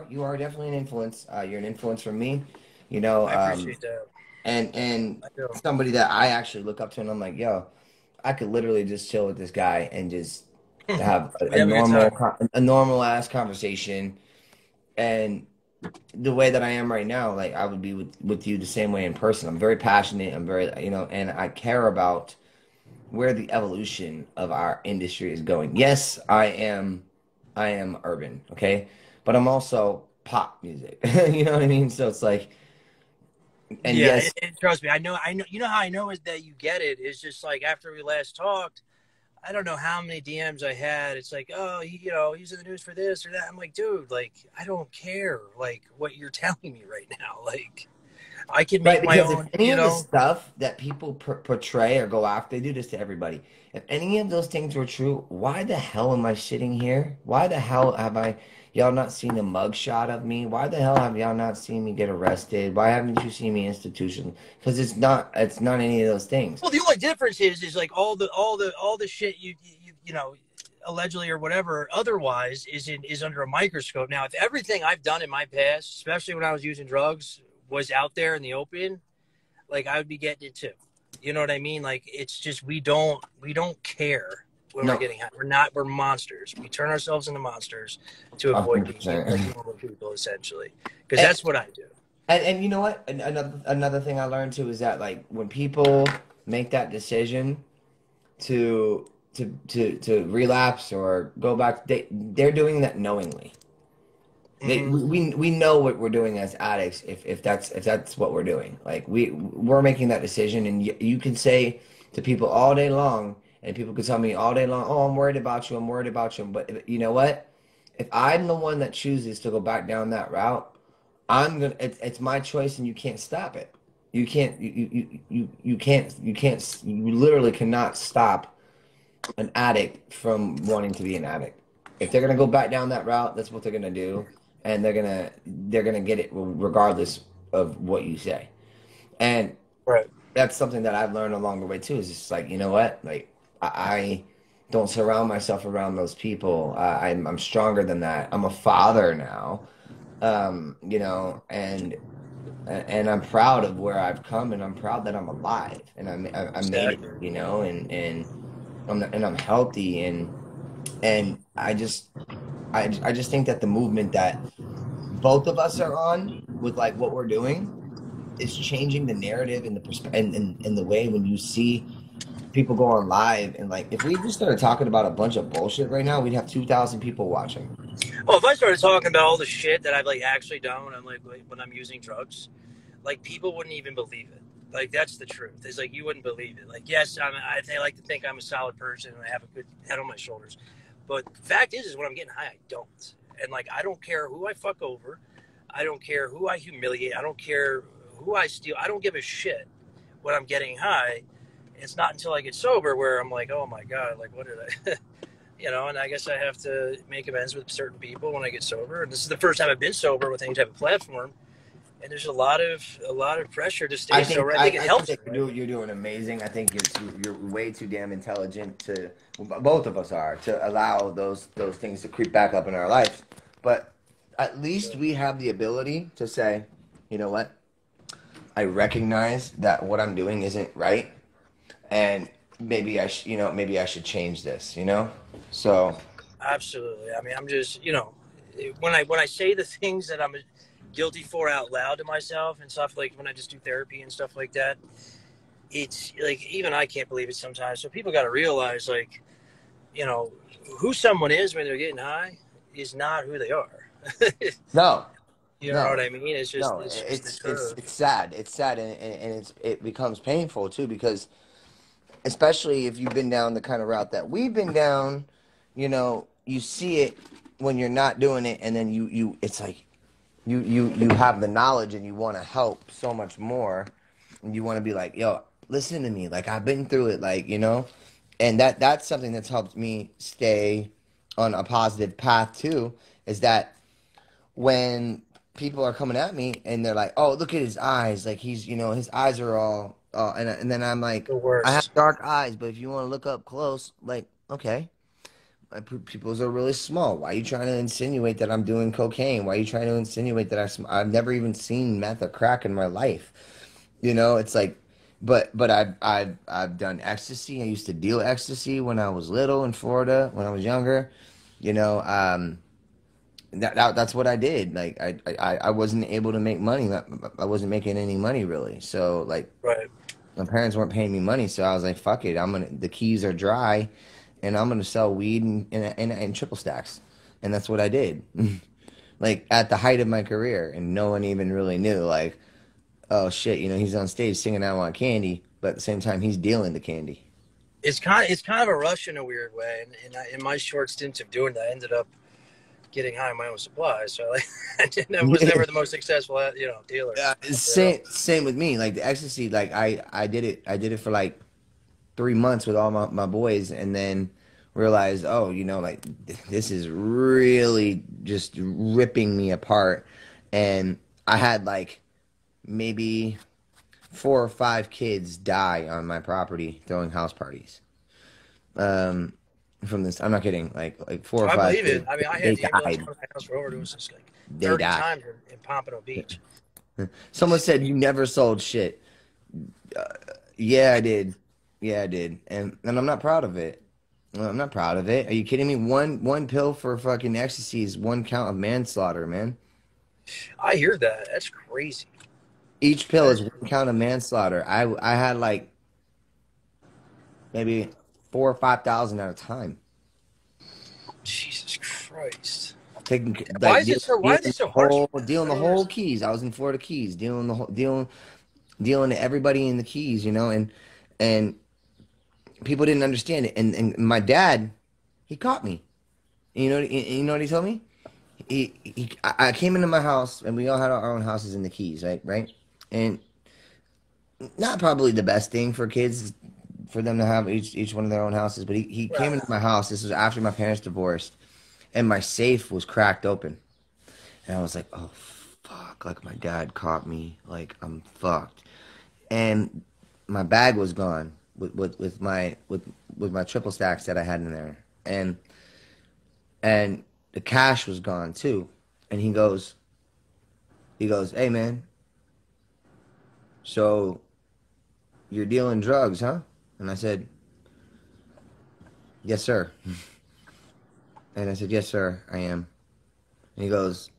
You are definitely an influence. You're an influence for me. I appreciate that. And somebody that I actually look up to, and I'm like, yo, I could literally just chill with this guy and just have a normal ass conversation. And the way that I am right now, like I would be with you the same way in person. I'm very passionate. I'm very, and I care about where the evolution of our industry is going. Yes, I am urban, okay, but I'm also pop music. You know what I mean? So it's like, and yeah, yes, and trust me, I know. You know how I know is that you get it. It's just like after we last talked, I don't know how many DMs I had. It's like, oh, he's in the news for this or that. I'm like, dude, like, I don't care, like, what you're telling me right now. Like, I can make my own. If any of the stuff that people portray or go after, they do this to everybody. If any of those things were true, why the hell am I sitting here? Why the hell have y'all not seen a mugshot of me? Why the hell have y'all not seen me get arrested? Why haven't you seen me institutional? Because it's not any of those things. Well, the only difference is like all the shit you allegedly or whatever otherwise is under a microscope. Now, if everything I've done in my past, especially when I was using drugs, was out there in the open, like I would be getting it too. You know what I mean? Like it's just we don't care when we're getting high. We're monsters. We turn ourselves into monsters to avoid being like normal people, essentially. Because that's what I do. And you know what? Another thing I learned too is that like when people make that decision to relapse or go back, they're doing that knowingly. We know what we're doing as addicts if that's what we're doing. Like we're making that decision, and you can say to people all day long, and people could tell me all day long, "Oh, I'm worried about you. I'm worried about you." But you know what? If I'm the one that chooses to go back down that route, it's my choice, and you can't stop it. You can't. You can't. You literally cannot stop an addict from wanting to be an addict. If they're gonna go back down that route, that's what they're gonna do, and they're gonna get it regardless of what you say. And that's something that I've learned along the way too. Is just like, you know what, like I don't surround myself around those people. I'm stronger than that. I'm a father now, you know, and I'm proud of where I've come, and I'm proud that I'm alive, and I made it, you know, and I'm healthy, and I just think that the movement that both of us are on with like what we're doing is changing the narrative and the way when you see people go on live, and like if we just started talking about a bunch of bullshit right now, we'd have 2,000 people watching. Well, if I started talking about all the shit that I've like actually done when I'm using drugs, like people wouldn't even believe it. Like that's the truth. It's like you wouldn't believe it. Like yes, I like to think I'm a solid person and I have a good head on my shoulders, but the fact is when I'm getting high, I don't. And like I don't care who I fuck over, I don't care who I humiliate, I don't care who I steal. I don't give a shit when I'm getting high. It's not until I get sober where I'm like, oh my God, like what did I, you know? And I guess I have to make amends with certain people when I get sober. And this is the first time I've been sober with any type of platform. And there's a lot of pressure to stay sober. I think it helps. You're doing amazing. I think you're way too damn intelligent to. Both of us are to allow those things to creep back up in our lives. But at least we have the ability to say, you know what? I recognize that what I'm doing isn't right, and maybe I should change this. You know, so absolutely. I mean, I'm just, you know, when I say the things that I'm guilty for out loud to myself and stuff, like when I just do therapy and stuff like that, it's like even I can't believe it sometimes. So people got to realize, like, you know, who someone is when they're getting high is not who they are. No. You know what I mean? It's just it's sad. It's sad, and it becomes painful too, because especially if you've been down the kind of route that we've been down, you know, you see it when you're not doing it, and then you it's like you have the knowledge and you want to help so much more, and you want to be like, yo, listen to me, like I've been through it, like, you know, and that's something that's helped me stay on a positive path too, is that when people are coming at me and they're like, oh, look at his eyes, like he's, you know, his eyes are all and then I'm like, I have dark eyes, but if you want to look up close, like, okay, my pupils are really small. Why are you trying to insinuate that I'm doing cocaine? Why are you trying to insinuate that I've never even seen meth or crack in my life? You know, it's like, but I've done ecstasy. I used to deal ecstasy when I was little in Florida, when I was younger, you know. That's what I did. Like I wasn't able to make money. I wasn't making any money really. So like, my parents weren't paying me money. So I was like, fuck it. The keys are dry, and I'm gonna sell weed in triple stacks, and that's what I did. Like at the height of my career, and no one even really knew. Like, oh shit, you know, he's on stage singing "I Want Candy," but at the same time, he's dealing the candy. It's kind of a rush in a weird way, and in my short stints of doing that, I ended up getting high on my own supply, so like I was never the most successful, you know, dealer. Yeah, same with me. Like the ecstasy, like I did it for like 3 months with all my boys, and then realized, oh, you know, like this is really just ripping me apart. And I had like maybe 4 or 5 kids die on my property throwing house parties. From this, I'm not kidding. Like 4 or 5. I believe it. I mean, I had the ambulance come to my house for overdoses like 30 times in Pompano Beach. Someone said you never sold shit. Yeah, I did. Yeah, I did. And I'm not proud of it. I'm not proud of it. Are you kidding me? One pill for fucking ecstasy is 1 count of manslaughter, man. I hear that. That's crazy. Each pill is 1 count of manslaughter. I had like maybe 4 or 5 thousand at a time. Jesus Christ. Taking Why like is it so? Why is it so harsh? dealing the whole Keys. I was in Florida Keys, dealing to everybody in the Keys, and people didn't understand it. And my dad, he caught me. You know what he told me? I came into my house, and we all had our own houses in the Keys, right? And not probably the best thing for kids for them to have each one of their own houses, but he came into my house. This was after my parents divorced, and my safe was cracked open, and I was like, oh fuck! Like my dad caught me. Like I'm fucked. And my bag was gone with my triple stacks that I had in there, and the cash was gone too. And he goes, hey man, so you're dealing drugs, huh? And I said, yes sir. And I said, yes sir, I am. And he goes,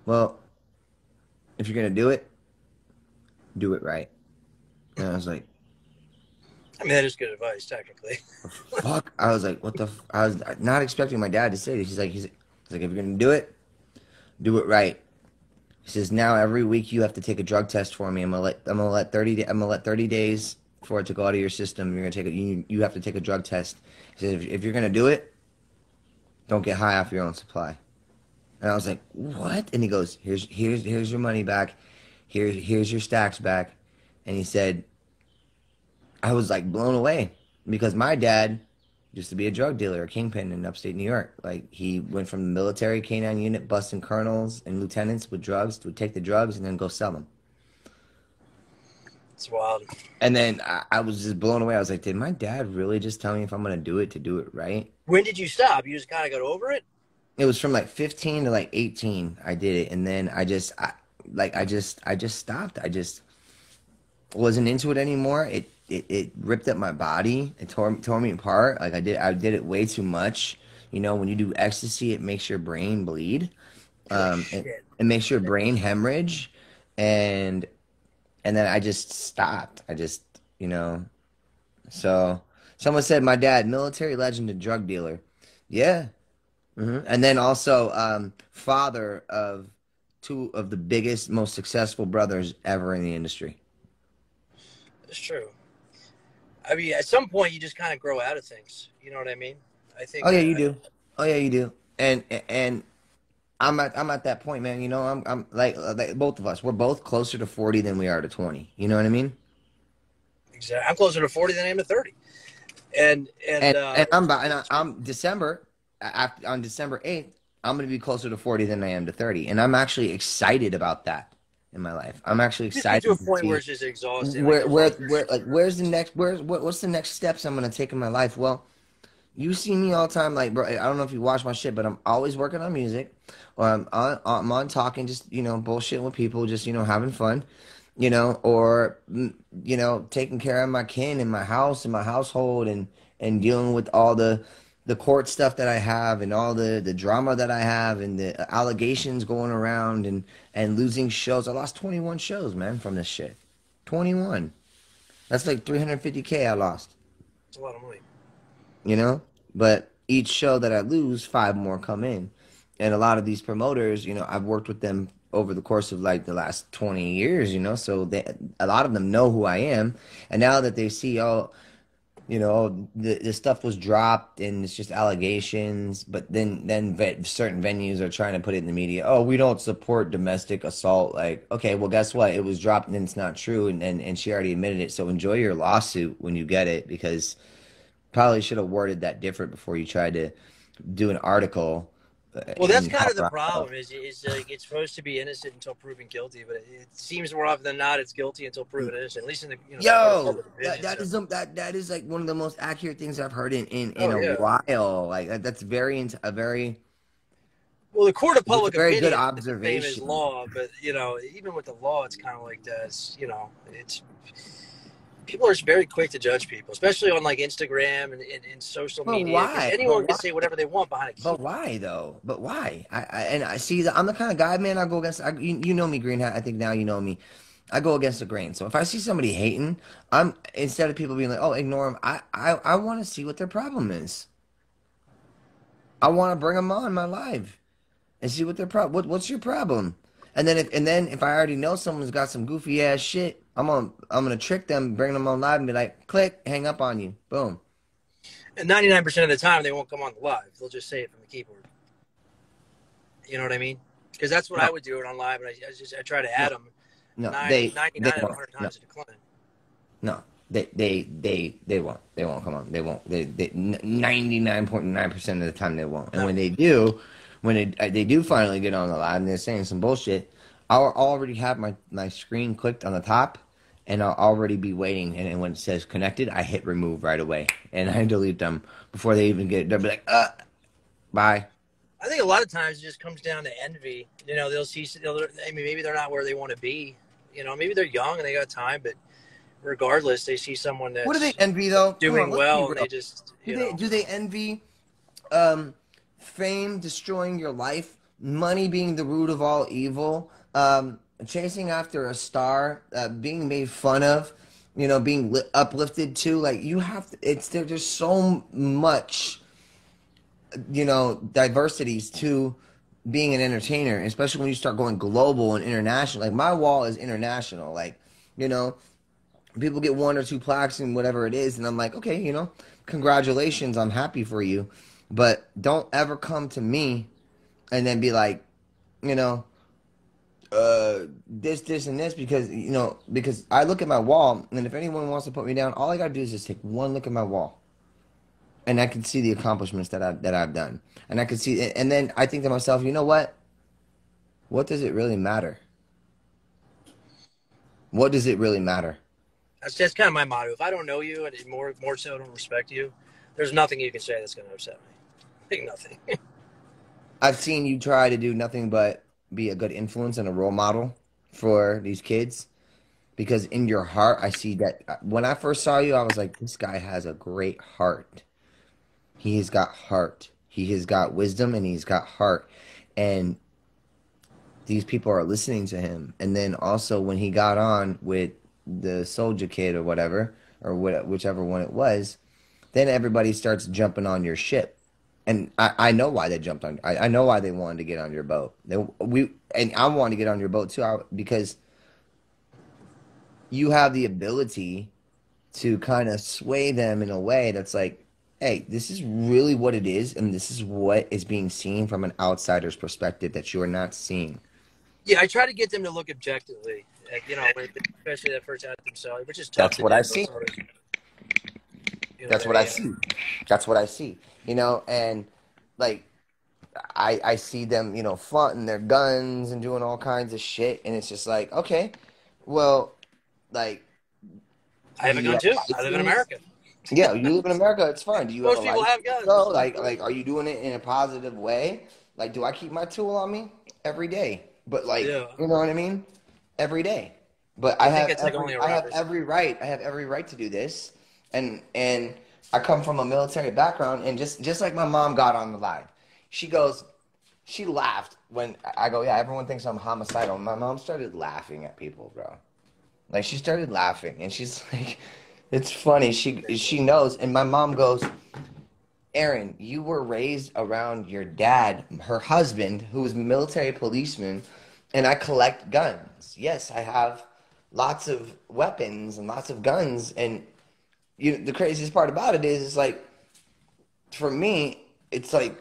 well, if you're gonna do it right. And I was like, I mean, that is good advice, technically. fuck. I was like, what the I was not expecting my dad to say this. He's like, if you're gonna do it right. He says, now every week you have to take a drug test for me. I'm gonna let 30 days for it to go out of your system. You're gonna take you have to take a drug test. He said, if you're gonna do it, don't get high off your own supply. And I was like, what? And he goes, here's your money back. Here's your stacks back. And he said, I was like blown away because my dad used to be a drug dealer, a kingpin in upstate New York. Like he went from the military K-9 unit, busting colonels and lieutenants with drugs, would take the drugs and then go sell them. It's wild. And then I was just blown away. I was like, did my dad really just tell me if I'm going to do it right? When did you stop? You just kind of got over it? It was from like 15 to like 18. I did it. And then I just stopped. I just wasn't into it anymore. It ripped up my body. It tore me apart. Like I did it way too much. When you do ecstasy, it makes your brain bleed. It makes your brain hemorrhage, and then I just stopped. So someone said my dad, military legend and drug dealer. Yeah. And then also father of two of the biggest, most successful brothers ever in the industry. It's true. I mean, at some point, you just kind of grow out of things. You know what I mean? I think. Oh yeah, you do. Oh yeah, you do. And I'm at that point, man. I'm like both of us. We're both closer to 40 than we are to 20. You know what I mean? Exactly. I'm closer to 40 than I am to 30. And I'm December on December 8th. I'm going to be closer to 40 than I am to 30, and I'm actually excited about that. In my life, I'm actually excited to a point where it's just exhausting. What's the next steps I'm gonna take in my life? Well, you see me all the time, like, bro. I don't know if you watch my shit, but I'm always working on music, or I'm on talking, just bullshit with people, just having fun, or taking care of my kin and my house and my household, and dealing with all the court stuff that I have and all the drama that I have and the allegations going around and losing shows. I lost 21 shows, man, from this shit. 21. That's like $350K I lost. That's a lot of money. But each show that I lose, 5 more come in. And a lot of these promoters, I've worked with them over the course of like the last 20 years, so a lot of them know who I am. And now that they see, the stuff was dropped and it's just allegations, but then certain venues are trying to put it in the media. Oh, we don't support domestic assault. Like, okay, well, guess what? It was dropped and it's not true. And she already admitted it. So enjoy your lawsuit when you get it, because probably should have worded that different before you tried to do an article. Well, that's kind of the problem is like it's supposed to be innocent until proven guilty, but it seems more often than not it's guilty until proven innocent. At least in the that is like one of the most accurate things I've heard in a while. Like that's a very Well, the court of public very good opinion is the same as observation. law, but even with the law, it's kind of like that. It's people are very quick to judge people, especially on like Instagram and social But media, because why? anyone can say whatever they want behind a keyboard. But why though? But why? I see that I'm the kind of guy, man. I go against. You know me, Green Hat. I think now you know me. I go against the grain. So if I see somebody hating, I'm instead of people being like, "Oh, ignore them," I want to see what their problem is. I want to bring them on my live and see what their problem. What's your problem? And then if I already know someone's got some goofy ass shit, I'm gonna trick them, bring them on live, and be like, click, hang up on you, boom. And 99% of the time, they won't come on the live. They'll just say it from the keyboard. You know what I mean? Because that's what I would do it on live, and I try to add them. No, 99 out of 100 times a decline. No, they won't. They won't come on. They won't. They 99.9% of the time they won't. And No. when they do, when they do finally get on the live and they're saying some bullshit, I'll already have my screen clicked on the top, and I'll already be waiting. And when it says connected, I hit remove right away, and I delete them before they even get. They'll be like, bye. I think a lot of times it just comes down to envy. They'll see. Maybe they're not where they want to be. Maybe they're young and they got time, but regardless, they see someone that's What do they envy though? doing well, and they just do they envy fame destroying your life, money being the root of all evil, chasing after a star, being made fun of, being uplifted too? Like you have to, there's so much, diversities to being an entertainer, especially when you start going global and international. Like my wall is international. Like, people get 1 or 2 plaques and whatever it is, and I'm like, okay, congratulations, I'm happy for you. But don't ever come to me and then be like, this and this, because I look at my wall, and if anyone wants to put me down, all I gotta do is just take one look at my wall, and I can see the accomplishments that I've done, and I can see, and then I think to myself, you know what? What does it really matter? What does it really matter? That's kind of my motto. If I don't know you, and more so don't respect you, there's nothing you can say that's going to upset me. I think nothing. I've seen you try to do nothing but be a good influence and a role model for these kids, because in your heart, I see that. When I first saw you, I was like, this guy has a great heart. He has got heart. He has got wisdom, and he's got heart. And these people are listening to him. And then also when he got on with the Soldier Kid or whatever, or whichever one it was, then everybody starts jumping on your ship. And I know why they jumped on. I know why they wanted to get on your boat. And I want to get on your boat too, because you have the ability to kind of sway them in a way that's like, hey, this is really what it is, and this is what is being seen from an outsider's perspective that you are not seeing. Yeah, I try to get them to look objectively, especially that first out themselves, which is tough. That's what I see. That's what I see. That's what I see. And like I see them, flaunting their guns and doing all kinds of shit, and it's just like, okay, well, like I have a gun too. I live in America. Yeah, you live in America. It's fine. Do you? Most people have guns. So, like, are you doing it in a positive way? Like, do I keep my tool on me every day? But like, you know what I mean? Every day. But I have every right. I have every right to do this, and I come from a military background, and just like my mom got on the live, she laughed when I go, yeah, everyone thinks I'm homicidal. My mom started laughing at people, bro. Like, she started laughing, and she's like, it's funny. She knows, and my mom goes, Aaron, you were raised around your dad, her husband, who was a military policeman, and I collect guns. Yes, I have lots of weapons and lots of guns, and the craziest part about it is like, for me, it's like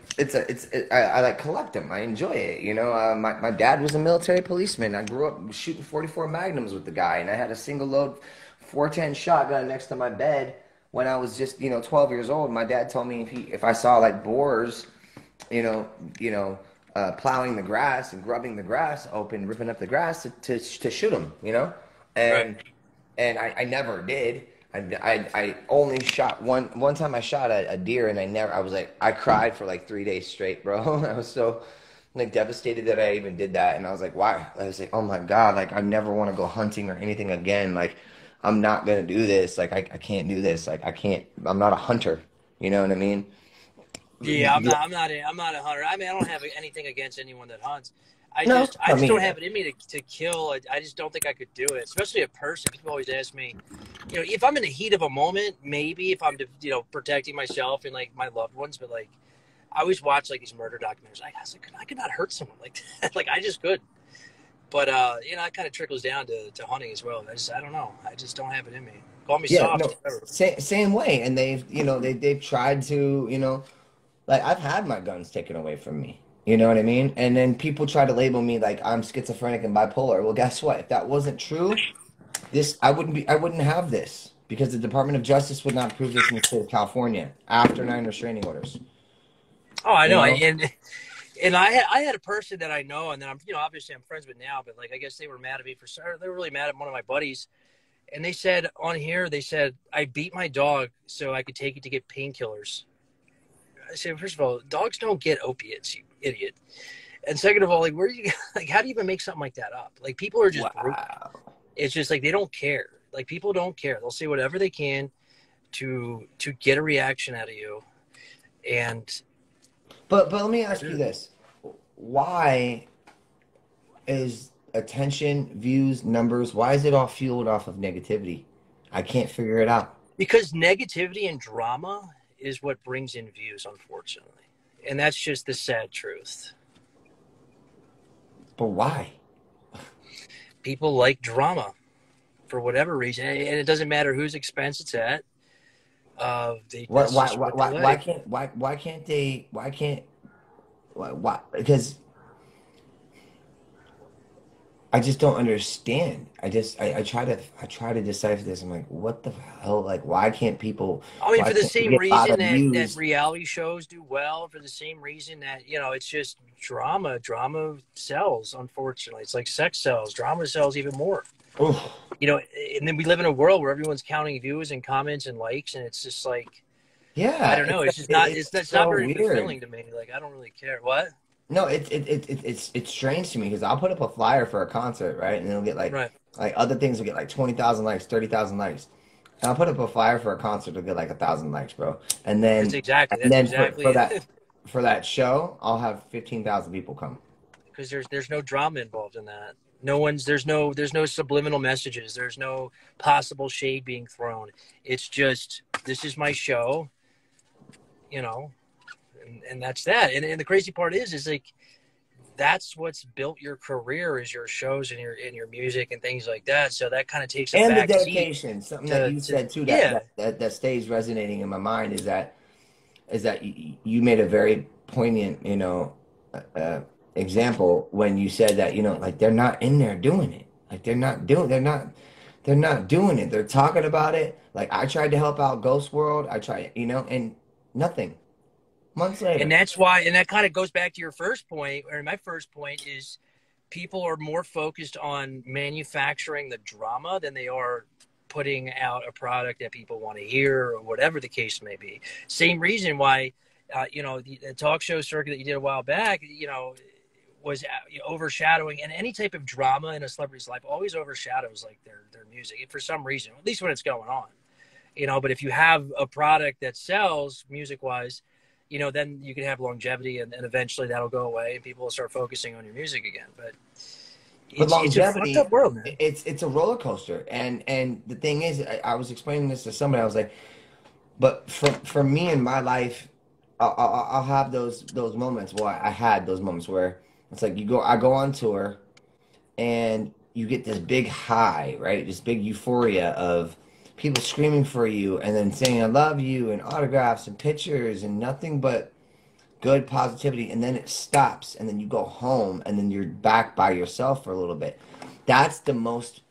I like collect them. I enjoy it. My dad was a military policeman. I grew up shooting 44 Magnums with the guy, and I had a single load 410 shotgun next to my bed when I was just 12 years old. My dad told me if I saw like boars, plowing the grass and grubbing the grass open, ripping up the grass to shoot them. And I never did. I only shot one time. I shot a deer, and I cried for like 3 days straight, bro. I was so like devastated that I even did that. And I was like, why? I was like, oh my God, like I never want to go hunting or anything again. Like I'm not gonna do this. Like I can't do this. Like I can't. I'm not a hunter. You know what I mean? Yeah, I'm not a hunter. I mean, I don't have anything against anyone that hunts. I No, just don't have it in me to kill. I just don't think I could do it, especially a person. People always ask me, you know, if I'm in the heat of a moment, maybe if I'm, you know, protecting myself and like my loved ones, but like I always watch like these murder documentaries. I was like, I could not hurt someone like that. Like I just could. But you know, it kind of trickles down to hunting as well. I don't know. I just don't have it in me. Call me soft. No, same way. And they've, you know, they've tried to, you know, like I've had my guns taken away from me. You know what I mean? And then people try to label me like I'm schizophrenic and bipolar. Well, guess what? If that wasn't true, I wouldn't have this because the Department of Justice would not approve this in the state of California after 9 restraining orders. Oh, I know. And I had a person that I know, and then I'm, you know, obviously I'm friends with now, but like I guess they were mad at me they were really mad at one of my buddies, and they said on here, they said I beat my dog so I could take it to get painkillers. I said, first of all, dogs don't get opiates, you idiot. And second of all, like, where do you, like, how do you even make something like that up? Like, people are just brutal. It's just like they don't care. Like, people don't care. They'll say whatever they can to get a reaction out of you. And but let me ask you this: why is attention, views, numbers? Why is it all fueled off of negativity? I can't figure it out. Because negativity and drama is what brings in views, unfortunately. And that's just the sad truth. But why? People like drama for whatever reason. And it doesn't matter whose expense it's at. Why because I just don't understand. I try to decipher this. I'm like, what the hell? Like, why can't people? I mean, for the same reason that reality shows do well, for the same reason that, you know, it's just drama. Drama sells, unfortunately. It's like sex sells. Drama sells even more. Oof. You know, and then we live in a world where everyone's counting views and comments and likes, and it's just like, yeah, I don't know. It's just not. It's not very fulfilling to me. Like, I don't really care. What? No, it's strange to me because I'll put up a flyer for a concert, right? And it'll get like other things will get like 20,000 likes, 30,000 likes. And I'll put up a flyer for a concert to get like 1,000 likes, bro. And then for that show, I'll have 15,000 people come. Because there's no drama involved in that. There's no subliminal messages. There's no possible shade being thrown. It's just, this is my show, you know. And that's that. And the crazy part is like, that's what's built your career is your shows and your music and things like that. So that kind of takes a and the dedication. Something that you said too that stays resonating in my mind is that you made a very poignant, you know, example when you said that, you know, like they're not in there doing it. Like they're not doing it. They're talking about it. Like I tried to help out Ghost World. I tried, you know, and nothing. Months later. And that's why, and that kind of goes back to your first point, or my first point is people are more focused on manufacturing the drama than they are putting out a product that people want to hear or whatever the case may be. Same reason why, you know, the talk show circuit that you did a while back, you know, was overshadowing, and any type of drama in a celebrity's life always overshadows like their music for some reason, at least when it's going on, you know. But if you have a product that sells music wise, you know, then you can have longevity and eventually that'll go away and people will start focusing on your music again. But longevity, it's a fucked up world, man. It's a roller coaster. And the thing is, I was explaining this to somebody. I was like, but for me in my life, I'll have those moments. Well, I had those moments where it's like I go on tour and you get this big high, right? This big euphoria of people screaming for you and then saying I love you and autographs and pictures and nothing but good positivity, and then it stops and then you go home and then you're back by yourself for a little bit. That's the most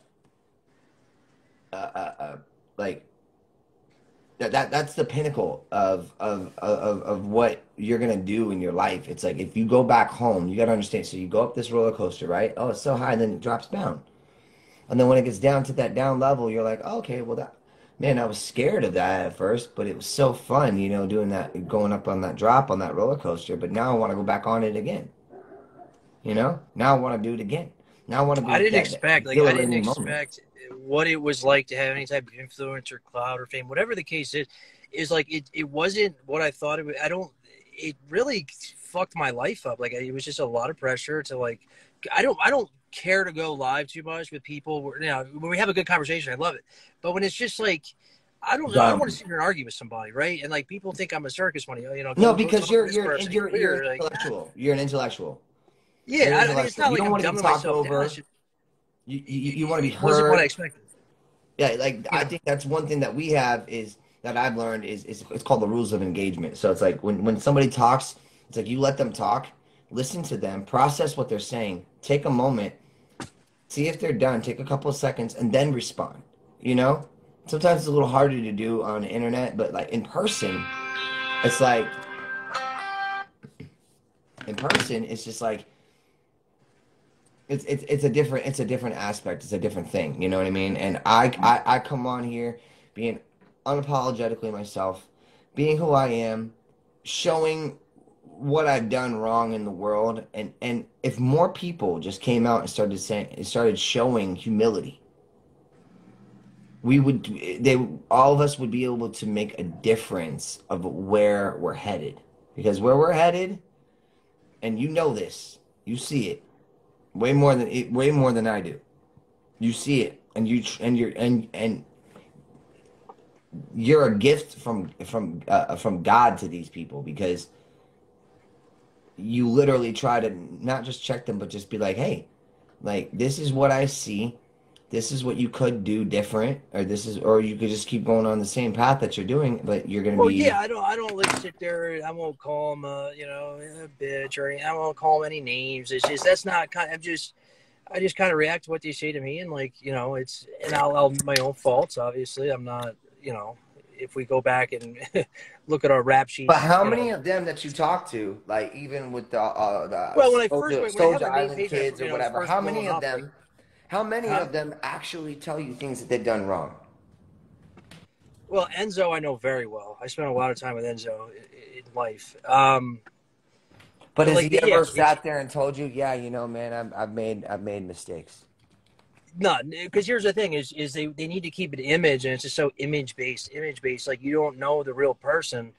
like that's the pinnacle of what you're gonna do in your life. It's like if you go back home, you gotta understand. So you go up this roller coaster, right? Oh, it's so high, and then it drops down. And then when it gets down to that down level, you're like, oh, okay, well, man, I was scared of that at first, but it was so fun, you know, doing that, going up on that drop on that roller coaster. But now I want to go back on it again. You know, now I want to do it again. Now I want to be I didn't that expect moment. what it was like to have any type of influence or clout or fame, whatever the case is like it wasn't what I thought it was. It really fucked my life up. Like, it was just a lot of pressure to, like, I don't care to go live too much with people. When we have a good conversation, I love it. But when it's just like, I don't know, I don't want to sit here and argue with somebody, right? And like, people think I'm a circus funny, No, because you're intellectual. You're an intellectual. Yeah, I mean, it's not you like don't I'm want to be dumbing talked myself over. down. You want to be heard. Wasn't what I expected. Yeah, like, I think that's one thing that we have is that I've learned is it's called the rules of engagement. So it's like when somebody talks, it's like you let them talk, listen to them, process what they're saying, take a moment, see if they're done, take a couple of seconds, and then respond. You know, sometimes it's a little harder to do on the internet, but like in person, it's like it's just like it's a different aspect. It's a different thing. You know what I mean? And I come on here being unapologetically myself, being who I am, showing what I've done wrong in the world, and if more people just came out and started showing humility, all of us would be able to make a difference of where we're headed. Because where we're headed, and you know this, you see it way more than I do. You see it, and you're a gift from God to these people, because you literally try to not just check them, but just be like, hey, like, this is what I see. This is what you could do different, or you could just keep going on the same path that you're doing, but you're gonna be. Yeah, I don't like sit there. I won't call them a bitch, or I won't call them any names. It's just that's not kind. I just kind of react to what they say to me, and like, I'll my own faults. Obviously, I'm not. If we go back and look at our rap sheets. But how many of them that you talk to, like even with the when I first Soldier Island kids or whatever, how many of them? How many of them actually tell you things that they've done wrong? Well, Enzo, I know very well. I spent a lot of time with Enzo in life. But has he ever sat there and told you, yeah, man, I've made mistakes? No, because here's the thing: is they need to keep an image, and it's just so image based. Like, you don't know the real person.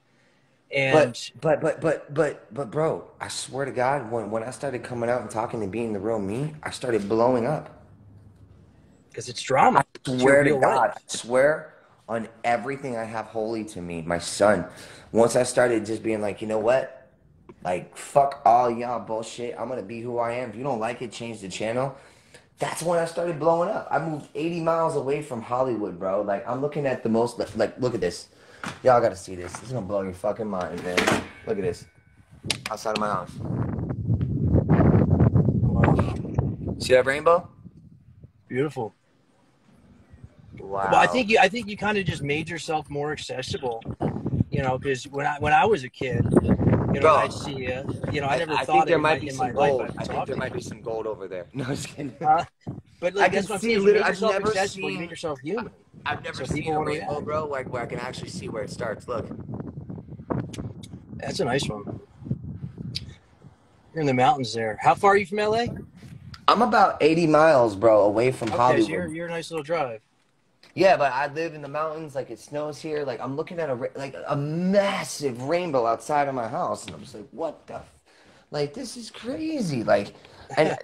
And but bro, I swear to God, when I started coming out and talking and being the real me, I started blowing up. Because it's drama. I swear to God, I swear on everything I have holy to me, my son. Once I started just being like, you know what? Like, fuck all y'all bullshit. I'm going to be who I am. If you don't like it, change the channel. That's when I started blowing up. I moved 80 miles away from Hollywood, bro. Like, I'm looking at the most, like, look at this. Y'all got to see this. This is going to blow your fucking mind, man. Look at this. Outside of my house. Wow. See that rainbow? Beautiful. Wow. Well, I think you kind of just made yourself more accessible, because when I was a kid, Bro, I'd see you. I never thought think there might be some gold. I think there might be some gold over there. No, just kidding. But like, I can see. You made yourself human. I've never seen a rainbow, bro. Like, where I can actually see where it starts. Look. That's a nice one. You're in the mountains there. How far are you from LA? I'm about 80 miles, bro, away from Hollywood. So you're a nice little drive. Yeah, but I live in the mountains. Like, it snows here. Like, I'm looking at a massive rainbow outside of my house, and I'm just like, what the? Like, this is crazy. Like, and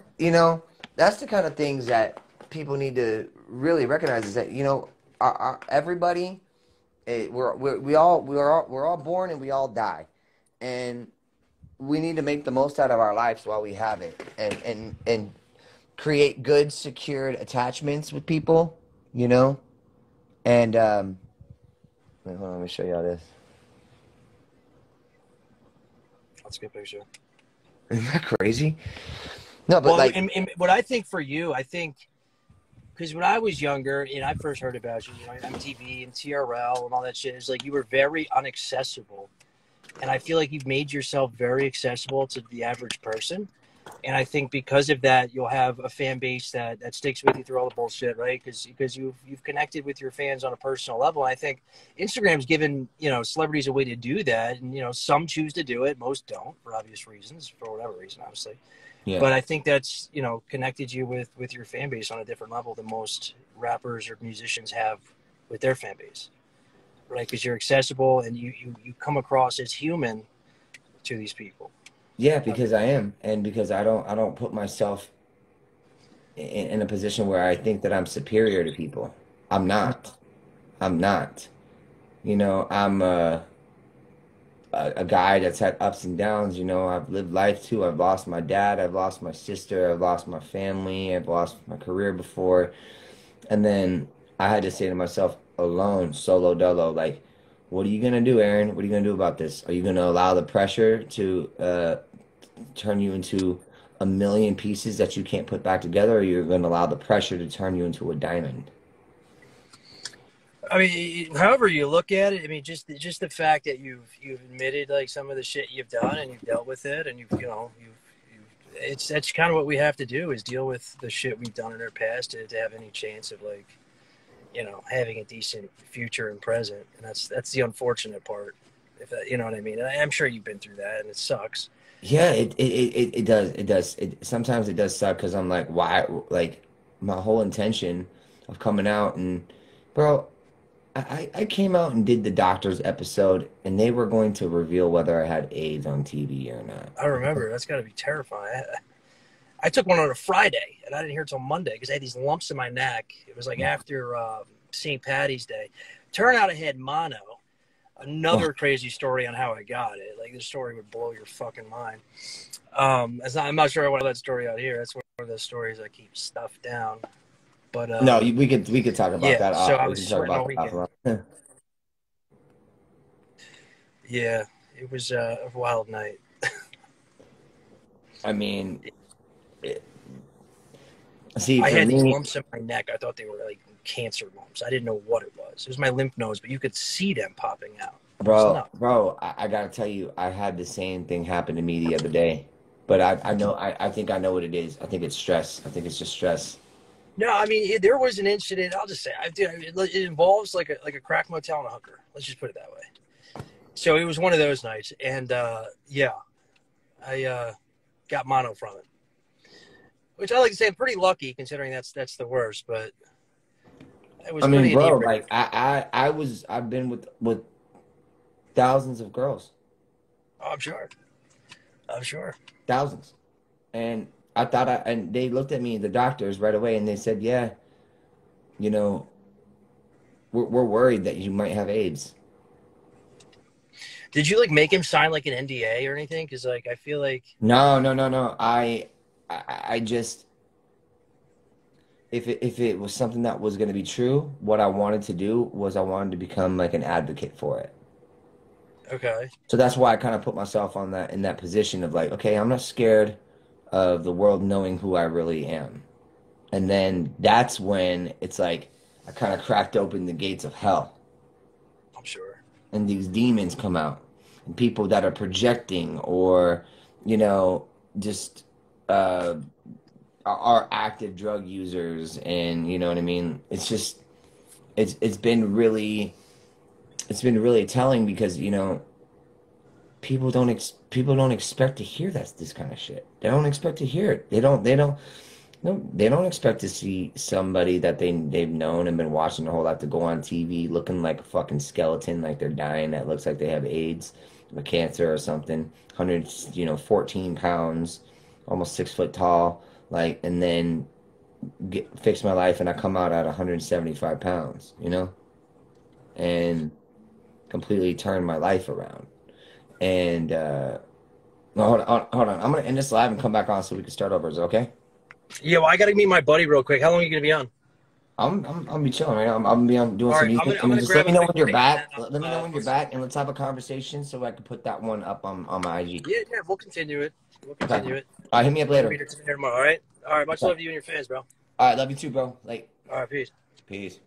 that's the kind of things that people need to really recognize, is that everybody, we're all born and we all die, and we need to make the most out of our lives while we have it, and create good, secured attachments with people, And, wait, hold on, let me show y'all this. That's a good picture. Isn't that crazy? No, but and what I think for you, because when I was younger and I first heard about you, MTV and TRL and all that shit, is like you were very inaccessible. And I feel like you've made yourself very accessible to the average person. And I think because of that, you'll have a fan base that sticks with you through all the bullshit, right? Because you've connected with your fans on a personal level. And I think Instagram's given celebrities a way to do that, and some choose to do it, most don't, for obvious reasons, for whatever reason, obviously. Yeah. But I think that's, you know, connected you with your fan base on a different level than most rappers or musicians have with their fan base, right? Because you're accessible and you come across as human to these people. Yeah, because I am, and because I don't put myself in a position where I think that I'm superior to people. I'm not. I'm not. You know, I'm a guy that's had ups and downs. You know, I've lived life too. I've lost my dad. I've lost my sister. I've lost my family. I've lost my career before. And then I had to say to myself, alone, solo dolo, like, what are you gonna do, Aaron? What are you gonna do about this? Are you gonna allow the pressure to turn you into a million pieces that you can't put back together, or you're gonna allow the pressure to turn you into a diamond? I mean, however you look at it, I mean, just the fact that you've admitted like some of the shit you've done and you've dealt with it, and it's that's kind of what we have to do is deal with the shit we've done in our past to have any chance of like, you know, having a decent future and present, and that's the unfortunate part. If that, you know what I mean. And I'm sure you've been through that, and it sucks. Yeah, it does. It does. Sometimes it does suck because I'm like, why? Like, my whole intention of coming out and, bro, I came out and did the doctor's episode, and they were going to reveal whether I had AIDS on TV or not. I remember. That's got to be terrifying. I took one on a Friday, and I didn't hear it till Monday because I had these lumps in my neck. It was like after St. Patty's Day. Turned out I had mono. Another crazy story on how I got it. Like, this story would blow your fucking mind. I'm not sure I want to let that story out here. That's one of those stories I keep stuffed down. But no, we could talk about that. So I was sweating all weekend. Yeah, it was a wild night. I mean, I had these lumps in my neck. I thought they were like cancer lumps. I didn't know what it was. It was my lymph nodes, but you could see them popping out. Bro, I gotta tell you, I had the same thing happen to me the other day. But I think I know what it is. I think it's stress. I think it's just stress. No, I mean, there was an incident. I'll just say, it involves like a crack motel and a hooker. Let's just put it that way. So it was one of those nights, and I got mono from it, which I like to say I'm pretty lucky considering that's the worst. But it was. I mean, bro, like I've been with thousands of girls. Oh, I'm sure. Thousands, and I thought and they looked at me, the doctors, right away, and they said, yeah, you know, we're worried that you might have AIDS. Did you like make him sign like an NDA or anything? Because like I feel like no. I just if it was something that was going to be true, what I wanted to do was I wanted to become like an advocate for it. Okay. So that's why I kind of put myself in that position of like, okay, I'm not scared of the world knowing who I really am. And then that's when it's like I kind of cracked open the gates of hell. I'm sure. And these demons come out. And people that are projecting or, you know, just are active drug users, and you know what I mean? It's just it's been really telling because, you know, people don't expect to hear this kind of shit. They don't expect to hear it. They don't expect to see somebody that they've known and been watching their whole life to go on TV looking like a fucking skeleton, like they're dying, that looks like they have AIDS or cancer or something. 14 pounds, almost 6 foot tall, like, and then fix my life and I come out at 175 pounds, you know, and completely turn my life around. And hold on. I'm gonna end this live and come back on so we can start over. Is it okay? Yeah, well, I gotta meet my buddy real quick. How long are you gonna be on? I'm be chilling right now. I'm gonna be doing some music. Just let me know when you're back. Let me know when you're back, and let's have a conversation so I can put that one up on my IG. Yeah, we'll continue it. Okay. All right, hit me up later. All right. Much love to you and your fans, bro. All right, love you too, bro. Like. All right, peace. Peace.